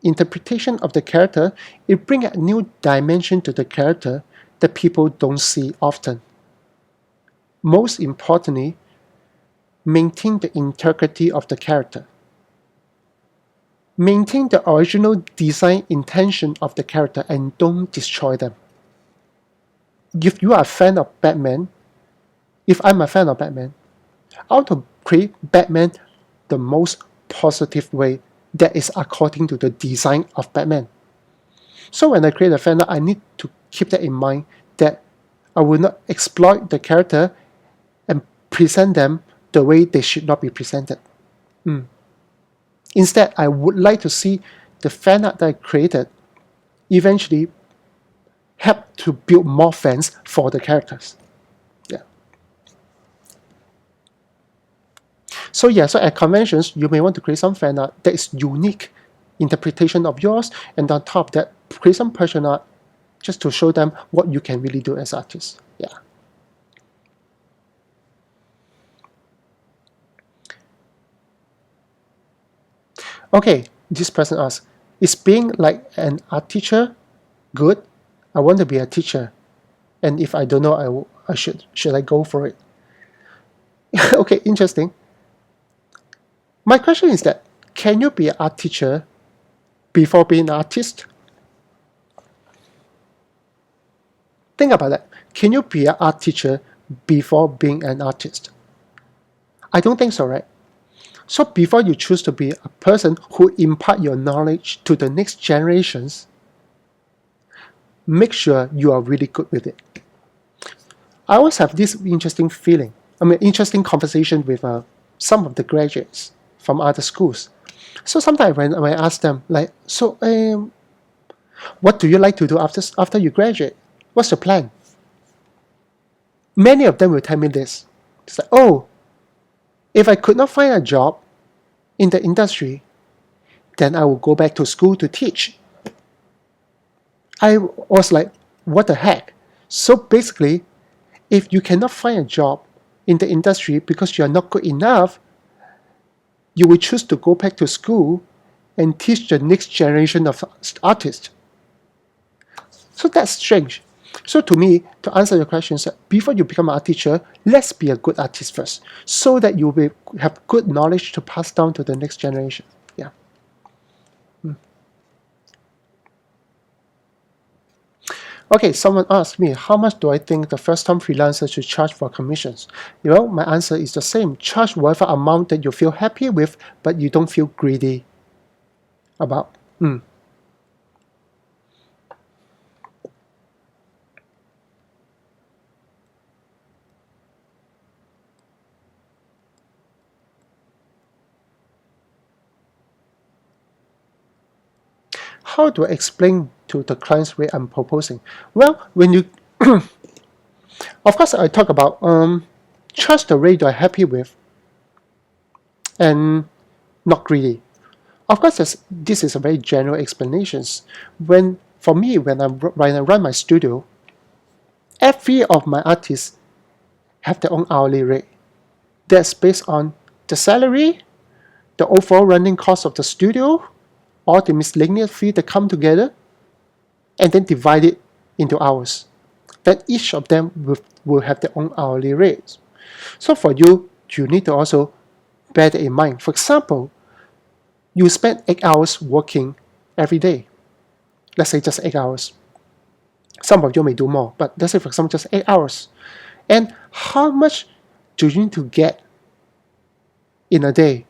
interpretation of the character. It brings a new dimension to the character that people don't see often. Most importantly, maintain the integrity of the character. Maintain the original design intention of the character and don't destroy them. If you are a fan of Batman, if I'm a fan of Batman, I want to create Batman the most positive way that is according to the design of Batman. So when I create a fan art, I need to keep that in mind, that I will not exploit the character and present them the way they should not be presented. Instead, I would like to see the fan art that I created eventually help to build more fans for the characters. Yeah. So at conventions, you may want to create some fan art that is unique interpretation of yours, and on top of that, create some person art just to show them what you can really do as artists. Yeah. Okay, this person asks, is being like an art teacher good? I want to be a teacher, and if I don't know, I should I go for it? Okay, interesting. My question is that, can you be an art teacher before being an artist? Think about that. Can you be an art teacher before being an artist? I don't think so, right? So before you choose to be a person who impart your knowledge to the next generations, make sure you are really good with it. I always have this interesting feeling. interesting conversation with some of the graduates from other schools. So sometimes when I ask them, like, so what do you like to do after you graduate? What's the plan? Many of them will tell me this. It's like, oh, if I could not find a job in the industry, then I will go back to school to teach. I was like, what the heck? So basically, if you cannot find a job in the industry because you are not good enough, you will choose to go back to school and teach the next generation of artists. So that's strange. So to me, to answer your question, before you become an art teacher, let's be a good artist first, so that you will have good knowledge to pass down to the next generation. Yeah. Okay, someone asked me, how much do I think the first-time freelancer should charge for commissions? Well, my answer is the same. Charge whatever amount that you feel happy with, but you don't feel greedy about. How do I explain to the clients rate I'm proposing? Well, when you, of course, I talk about charge the rate you're happy with and not greedy. Of course, this is a very general explanation. For me, when I run my studio, every of my artists have their own hourly rate. That's based on the salary, the overall running cost of the studio, all the miscellaneous fee that come together, and then divide it into hours. Then each of them will have their own hourly rates. So for you, you need to also bear that in mind. For example, you spend 8 hours working every day. Let's say just 8 hours. Some of you may do more, but let's say for example just 8 hours. And how much do you need to get in a day?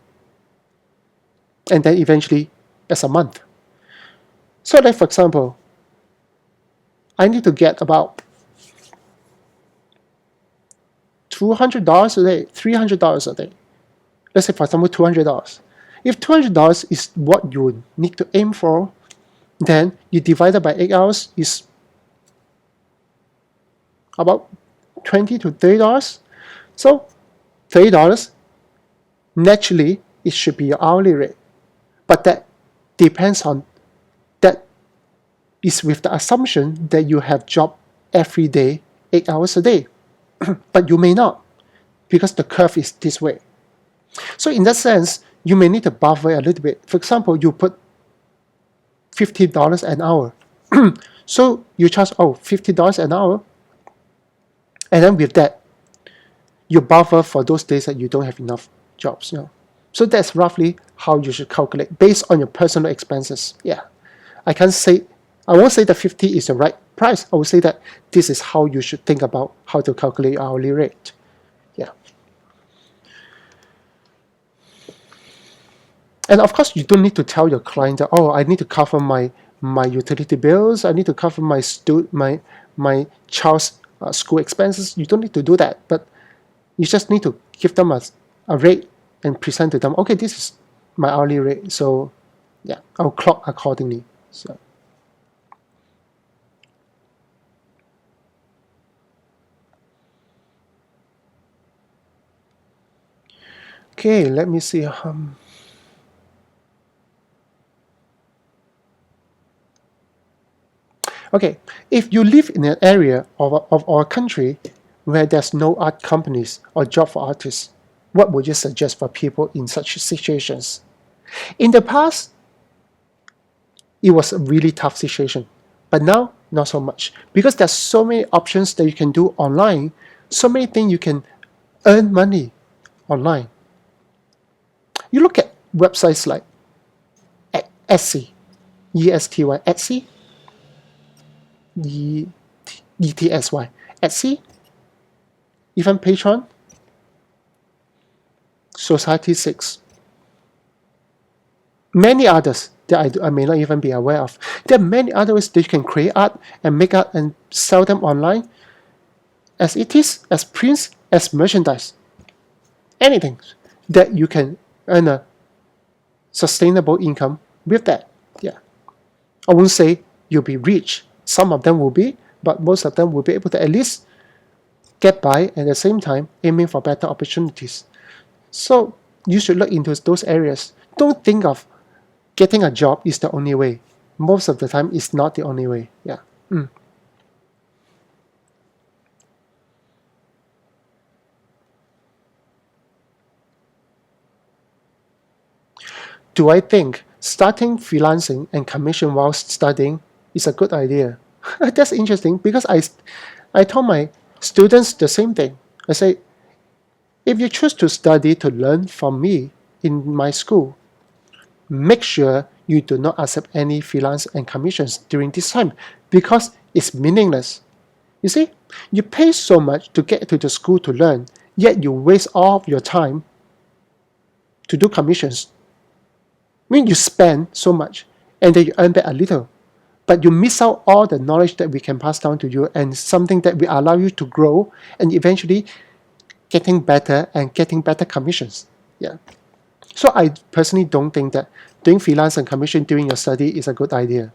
And then eventually as a month. So like for example, I need to get about $200 a day, $300 a day. Let's say for example $200. If $200 is what you need to aim for, then you divide it by 8 hours is about $20 to $30. So $30, naturally it should be your hourly rate. But that depends on, that is with the assumption that you have job every day, 8 hours a day. But you may not, because the curve is this way. So in that sense, you may need to buffer a little bit. For example, you put $50 an hour. So you charge, $50 an hour. And then with that, you buffer for those days that you don't have enough jobs. So that's roughly how you should calculate based on your personal expenses. Yeah, I won't say that 50 is the right price. I will say that this is how you should think about how to calculate your hourly rate. Yeah. And of course, you don't need to tell your client that, I need to cover my utility bills, I need to cover my child's school expenses. You don't need to do that, but you just need to give them a rate and present to them, okay, this is my hourly rate, so yeah, I'll clock accordingly. So okay, let me see. Okay, if you live in an area of our country where there's no art companies or job for artists, what would you suggest for people in such situations? In the past, it was a really tough situation, but now, not so much. Because there's so many options that you can do online, so many things you can earn money online. You look at websites like Etsy, E-S-T-Y, Etsy, E-T-S-Y, Etsy, even Patreon, Society6, many others that I may not even be aware of. There are many other ways that you can create art and make art and sell them online as it is, as prints, as merchandise. anything that you can earn a sustainable income with that. Yeah. I won't say you'll be rich. Some of them will be, but most of them will be able to at least get by and at the same time aiming for better opportunities. So you should look into those areas. Don't think of getting a job is the only way. Most of the time, it's not the only way. Yeah. Do I think starting freelancing and commission while studying is a good idea? That's interesting because I told my students the same thing. I say, if you choose to study to learn from me in my school, make sure you do not accept any freelance and commissions during this time because it's meaningless. You see, you pay so much to get to the school to learn, yet you waste all of your time to do commissions. I mean, you spend so much and then you earn back a little, but you miss out all the knowledge that we can pass down to you and something that will allow you to grow and eventually getting better and getting better commissions. Yeah. So I personally don't think that doing freelance and commission during your study is a good idea,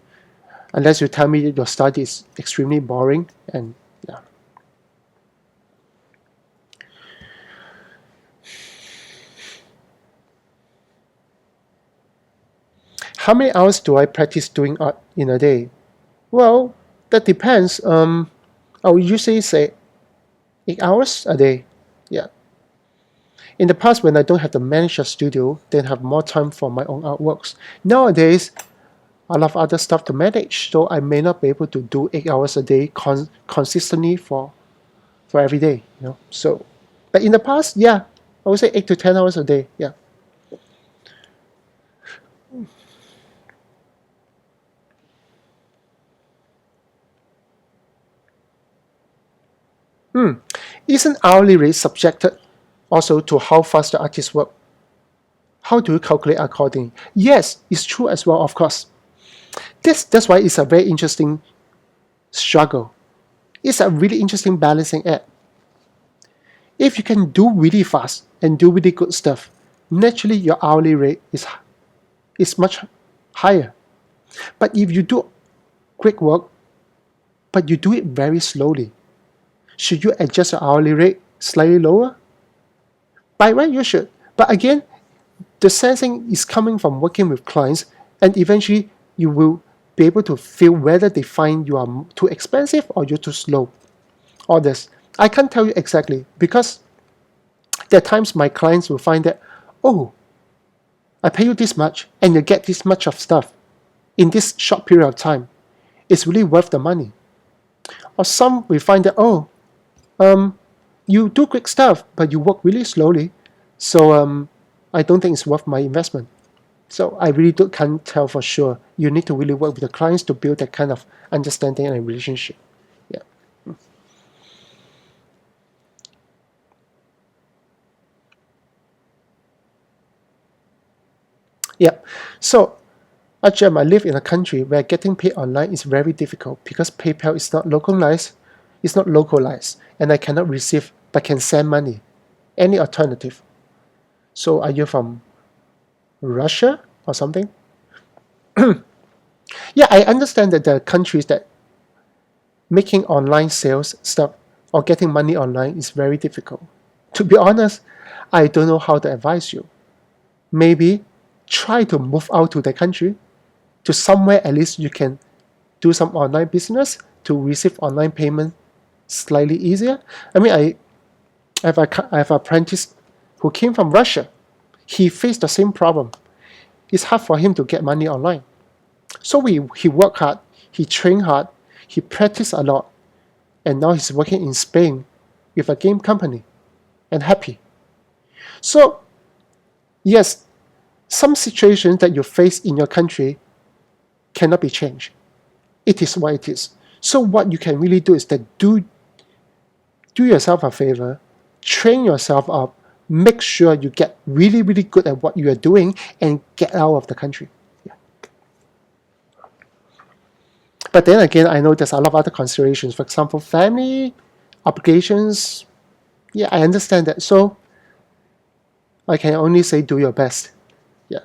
unless you tell me that your study is extremely boring and yeah. How many hours do I practice doing art in a day? Well, that depends. I would usually say 8 hours a day. Yeah. In the past, when I don't have to manage a studio, then have more time for my own artworks. Nowadays, I have other stuff to manage, so I may not be able to do 8 hours a day consistently for every day. So, but in the past, yeah, I would say 8 to 10 hours a day. Yeah. Isn't hourly rate subjected also to how fast the artists work? How do you calculate accordingly? Yes, it's true as well, of course. That's why it's a very interesting struggle. It's a really interesting balancing act. If you can do really fast and do really good stuff, naturally your hourly rate is much higher. But if you do quick work, but you do it very slowly, should you adjust your hourly rate slightly lower? By right, you should. But again, the sensing is coming from working with clients, and eventually you will be able to feel whether they find you are too expensive or you're too slow. All this. I can't tell you exactly because there are times my clients will find that, oh, I pay you this much and you get this much of stuff in this short period of time. It's really worth the money. Or some will find that, oh, you do quick stuff, but you work really slowly. So I don't think it's worth my investment. So I really can't tell for sure. You need to really work with the clients to build that kind of understanding and relationship. Yeah. Yeah. So Ajam, I live in a country where getting paid online is very difficult because PayPal is not localized. It's not localized, and I cannot receive but can send money. Any alternative? So are you from Russia or something? Yeah, I understand that there are countries that making online sales stuff or getting money online is very difficult. To be honest, I don't know how to advise you. Maybe try to move out to the country, to somewhere at least you can do some online business to receive online payment slightly easier. I mean, I have an apprentice who came from Russia. He faced the same problem. It's hard for him to get money online. So he worked hard, he trained hard, he practiced a lot, and now he's working in Spain with a game company and happy. So, yes, some situations that you face in your country cannot be changed. It is what it is. So what you can really do is that do yourself a favor, train yourself up, make sure you get really, really good at what you are doing and get out of the country. Yeah. But then again, I know there's a lot of other considerations. For example, family, obligations. Yeah, I understand that. So I can only say do your best. Yeah.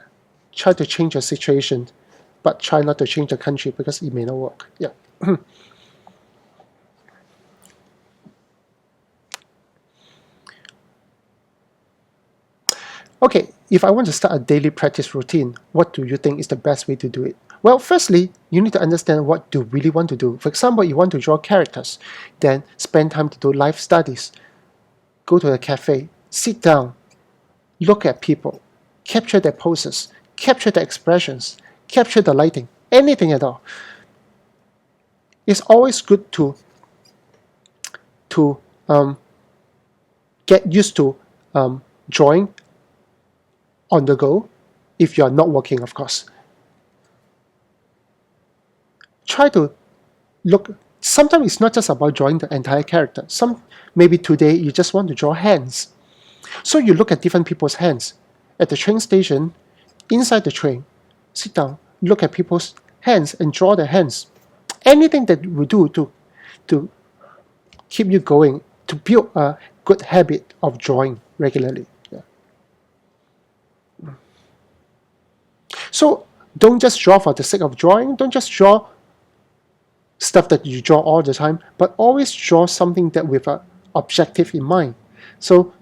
Try to change your situation, but try not to change the country because it may not work. Yeah. Okay, if I want to start a daily practice routine, what do you think is the best way to do it? Well, firstly, you need to understand what you really want to do. For example, you want to draw characters, then spend time to do life studies. Go to a cafe, sit down, look at people, capture their poses, capture their expressions, capture the lighting, anything at all. It's always good to get used to drawing on the go if you are not working, of course. Try to look. Sometimes it's not just about drawing the entire character. Maybe today you just want to draw hands. So you look at different people's hands. At the train station, inside the train, sit down, look at people's hands and draw their hands. Anything that you do to keep you going, to build a good habit of drawing regularly. Yeah. So don't just draw for the sake of drawing. Don't just draw stuff that you draw all the time, but always draw something that with an objective in mind. So,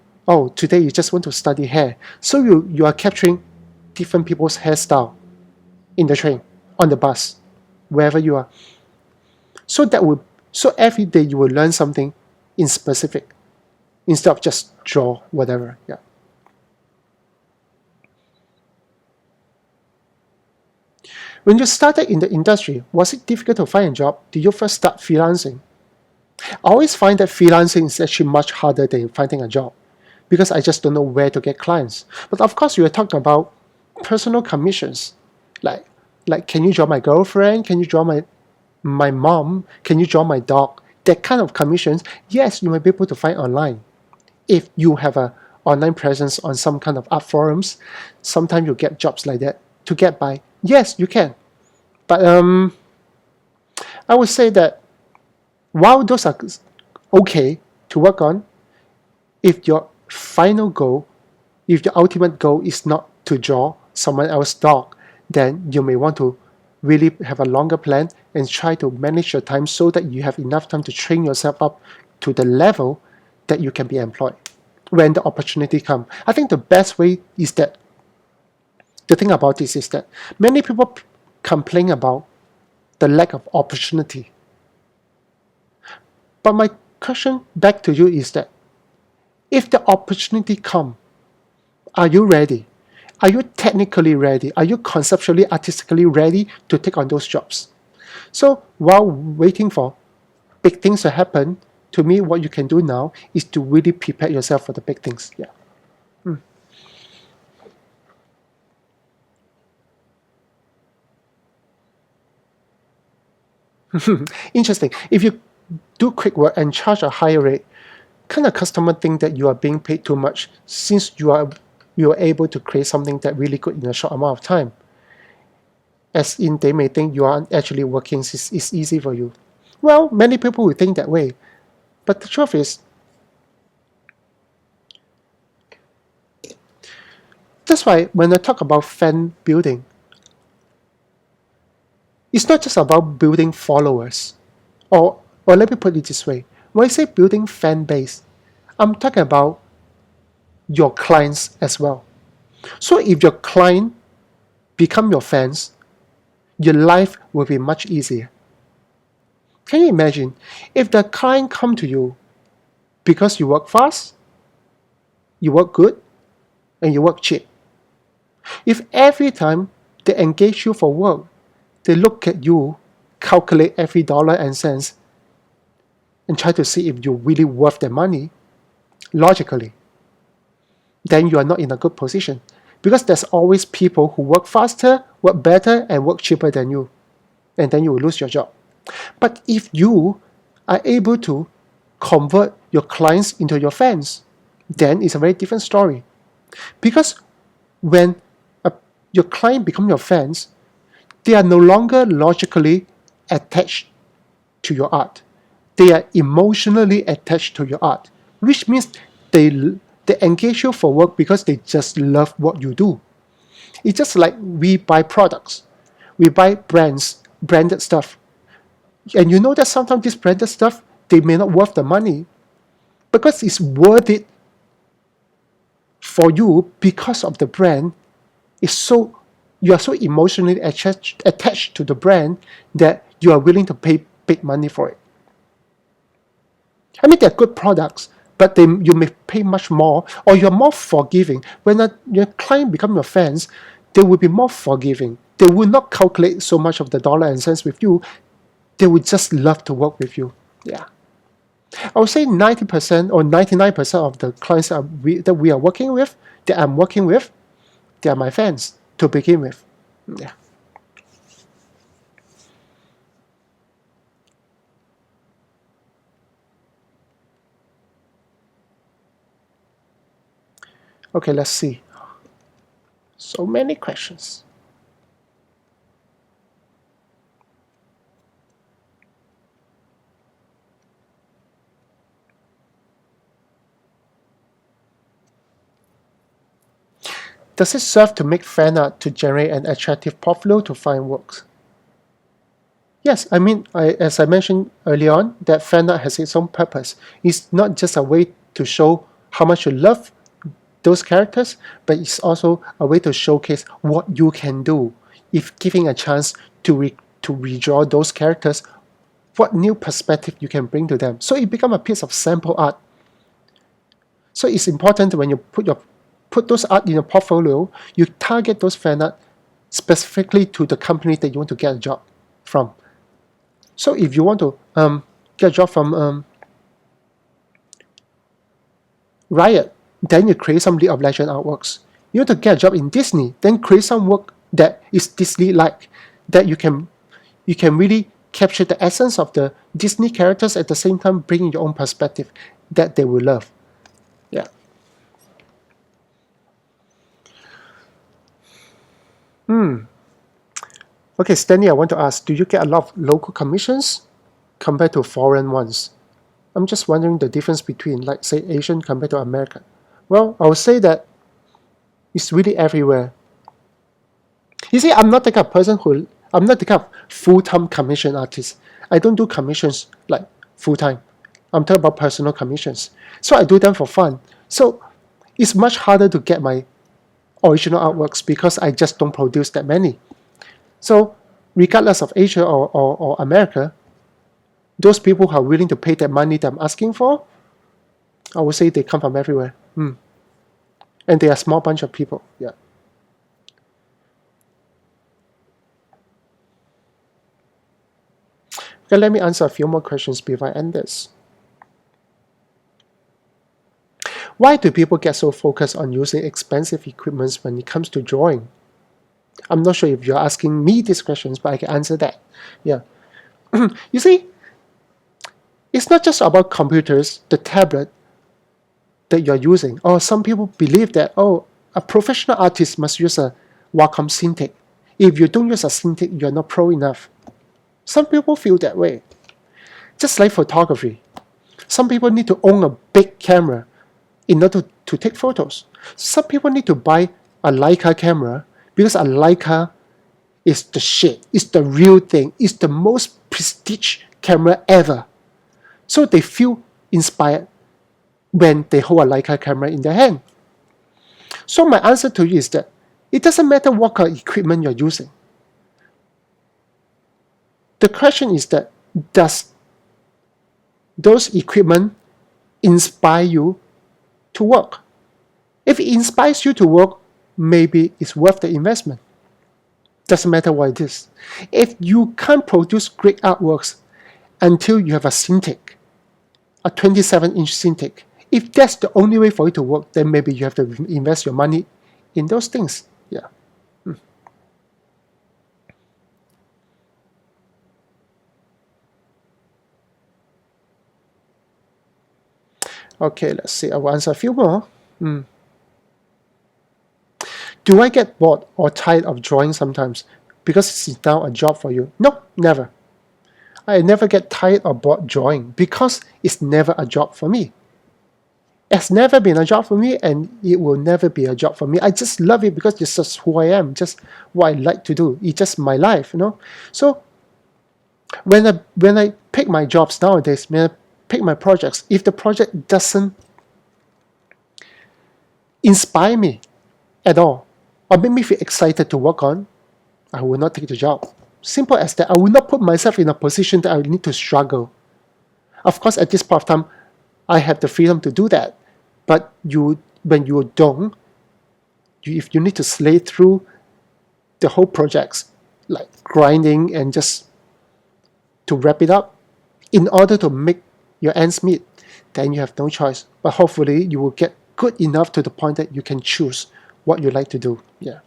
today you just want to study hair. So you are capturing different people's hairstyle in the train, on the bus, wherever you are. So every day you will learn something in specific instead of just draw whatever. Yeah. When you started in the industry, was it difficult to find a job? Did you first start freelancing? I always find that freelancing is actually much harder than finding a job because I just don't know where to get clients. But of course, we are talking about personal commissions, like can you draw my girlfriend? Can you draw my mom? Can you draw my dog? That kind of commissions, yes, you might be able to find online. If you have an online presence on some kind of art forums, sometimes you get jobs like that to get by. Yes, you can. But I would say that while those are okay to work on, if your final goal, if your ultimate goal is not to draw someone else's dog, then you may want to really have a longer plan and try to manage your time so that you have enough time to train yourself up to the level that you can be employed when the opportunity comes. I think the best way is that the thing about this is that many people complain about the lack of opportunity. But my question back to you is that if the opportunity comes, are you ready? Are you technically ready? Are you conceptually, artistically ready to take on those jobs? So while waiting for big things to happen, to me, what you can do now is to really prepare yourself for the big things. Yeah. Interesting. If you do quick work and charge a higher rate, can a customer think that you are being paid too much since you are able to create something that really good in a short amount of time? As in, they may think you are actually working, it's easy for you. Well, many people will think that way. But the truth is, that's why when I talk about fan building, it's not just about building followers. Or let me put it this way. When I say building fan base, I'm talking about your clients as well. So if your client become your fans, your life will be much easier. Can you imagine if the client come to you because you work fast, you work good, and you work cheap? If every time they engage you for work, they look at you, calculate every dollar and cents, and try to see if you're really worth their money, logically, then you are not in a good position. Because there's always people who work faster, work better, and work cheaper than you. And then you will lose your job. But if you are able to convert your clients into your fans, then it's a very different story. Because when your client become your fans, they are no longer logically attached to your art. They are emotionally attached to your art, which means they They engage you for work because they just love what you do. It's just like we buy products. We buy branded stuff. And you know that sometimes this branded stuff, they may not worth the money. Because it's worth it for you because of the brand. You are so emotionally attached to the brand that you are willing to pay big money for it. I mean, they're good products, but you may pay much more, or you're more forgiving. When your client become your fans, they will be more forgiving. They will not calculate so much of the dollar and cents with you. They would just love to work with you. Yeah. I would say 90% or 99% of the clients that we are working with, that I'm working with, they are my fans to begin with. Yeah. Okay, let's see. So many questions. Does it serve to make fan art to generate an attractive portfolio to find works? Yes, I mean, as I mentioned early on, that fan art has its own purpose. It's not just a way to show how much you love those characters, but it's also a way to showcase what you can do if given a chance to redraw those characters, what new perspective you can bring to them. So it becomes a piece of sample art. So it's important when you put those art in your portfolio, you target those fan art specifically to the company that you want to get a job from. So if you want to get a job from Riot, then you create some League of Legends artworks. You want to get a job in Disney, then create some work that is Disney-like, that you can really capture the essence of the Disney characters at the same time bringing your own perspective that they will love. Yeah. Okay, Stanley, I want to ask, do you get a lot of local commissions compared to foreign ones? I'm just wondering the difference between, like, say, Asian compared to American. Well, I would say that it's really everywhere. You see, I'm not the kind of full-time commission artist. I don't do commissions like full-time. I'm talking about personal commissions. So I do them for fun. So it's much harder to get my original artworks because I just don't produce that many. So regardless of Asia or America, those people who are willing to pay that money that I'm asking for, I would say they come from everywhere. And they are a small bunch of people. Yeah. Okay, let me answer a few more questions before I end this. Why do people get so focused on using expensive equipment when it comes to drawing? I'm not sure if you're asking me these questions, but I can answer that. Yeah. You see, it's not just about computers, the tablet that you're using. Or some people believe that, a professional artist must use a Wacom Cintiq. If you don't use a Cintiq, you're not pro enough. Some people feel that way. Just like photography. Some people need to own a big camera in order to take photos. Some people need to buy a Leica camera because a Leica is the shit. It's the real thing. It's the most prestige camera ever. So they feel inspired when they hold a Leica camera in their hand. So my answer to you is that it doesn't matter what kind of equipment you're using. The question is that, does those equipment inspire you to work? If it inspires you to work, maybe it's worth the investment. Doesn't matter what it is. If you can't produce great artworks until you have a Cintiq, a 27-inch Cintiq, if that's the only way for it to work, then maybe you have to invest your money in those things. Yeah. Okay, let's see. I will answer a few more. Do I get bored or tired of drawing sometimes because it's now a job for you? No, never. I never get tired or bored drawing because it's never a job for me. It's never been a job for me, and it will never be a job for me. I just love it because it's just who I am, just what I like to do. It's just my life, So when I pick my jobs nowadays, when I pick my projects, if the project doesn't inspire me at all, or make me feel excited to work on, I will not take the job. Simple as that. I will not put myself in a position that I need to struggle. Of course, at this point of time, I have the freedom to do that. But when you don't, if you need to slay through the whole projects, like grinding and just to wrap it up, in order to make your ends meet, then you have no choice. But hopefully, you will get good enough to the point that you can choose what you like to do. Yeah.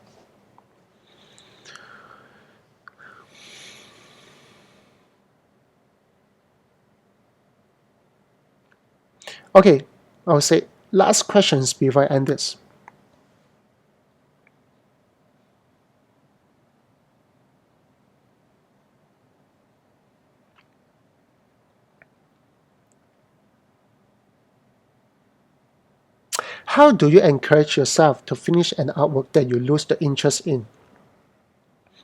Okay, I'll say last questions before I end this. How do you encourage yourself to finish an artwork that you lose the interest in?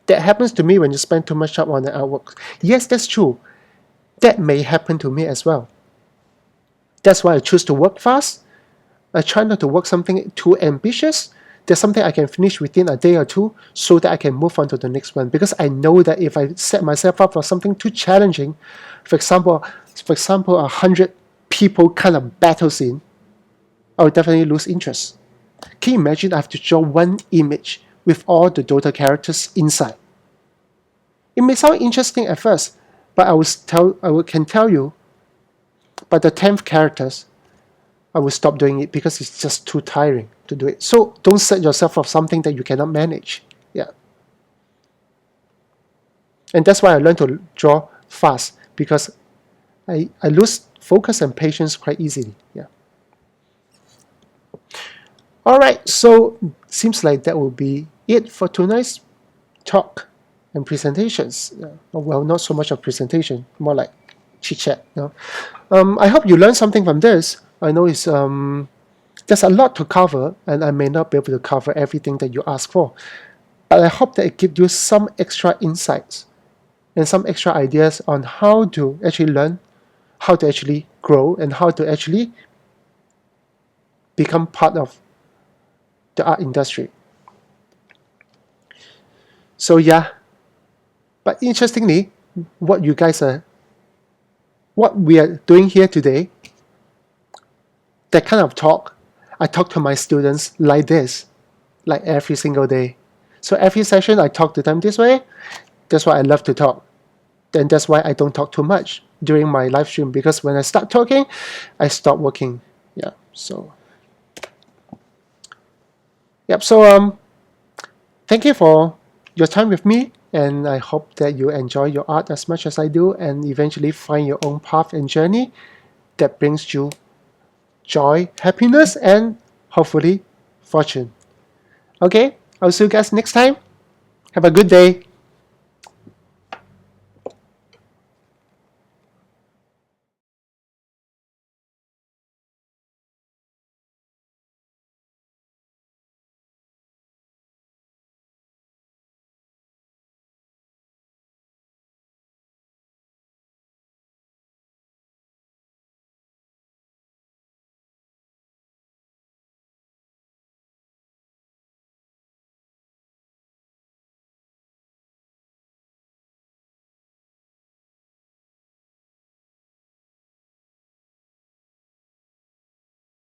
That happens to me when you spend too much time on an artwork. Yes, that's true. That may happen to me as well. That's why I choose to work fast. I try not to work something too ambitious. There's something I can finish within a day or two so that I can move on to the next one. Because I know that if I set myself up for something too challenging, for example, 100 people kind of battle scene, I will definitely lose interest. Can you imagine I have to draw one image with all the Dota characters inside? It may sound interesting at first, but can tell you, by the 10th characters, I will stop doing it because it's just too tiring to do it. So don't set yourself up something that you cannot manage. Yeah. And that's why I learned to draw fast, because I lose focus and patience quite easily. Yeah. All right, so seems like that will be it for tonight's talk and presentations. Well, not so much of presentation, more like chit chat. I hope you learned something from this. I know it's there's a lot to cover, and I may not be able to cover everything that you ask for. But I hope that it gives you some extra insights and some extra ideas on how to actually learn, how to actually grow, and how to actually become part of the art industry. So yeah, but interestingly, what we are doing here today, that kind of talk, I talk to my students like this, like every single day. So every session I talk to them this way. That's why I love to talk. Then that's why I don't talk too much during my live stream, because when I start talking, I stop working. Yeah. So yep. So thank you for your time with me, and I hope that you enjoy your art as much as I do, and eventually find your own path and journey that brings you joy, happiness, and hopefully fortune. Okay, I'll see you guys next time. Have a good day.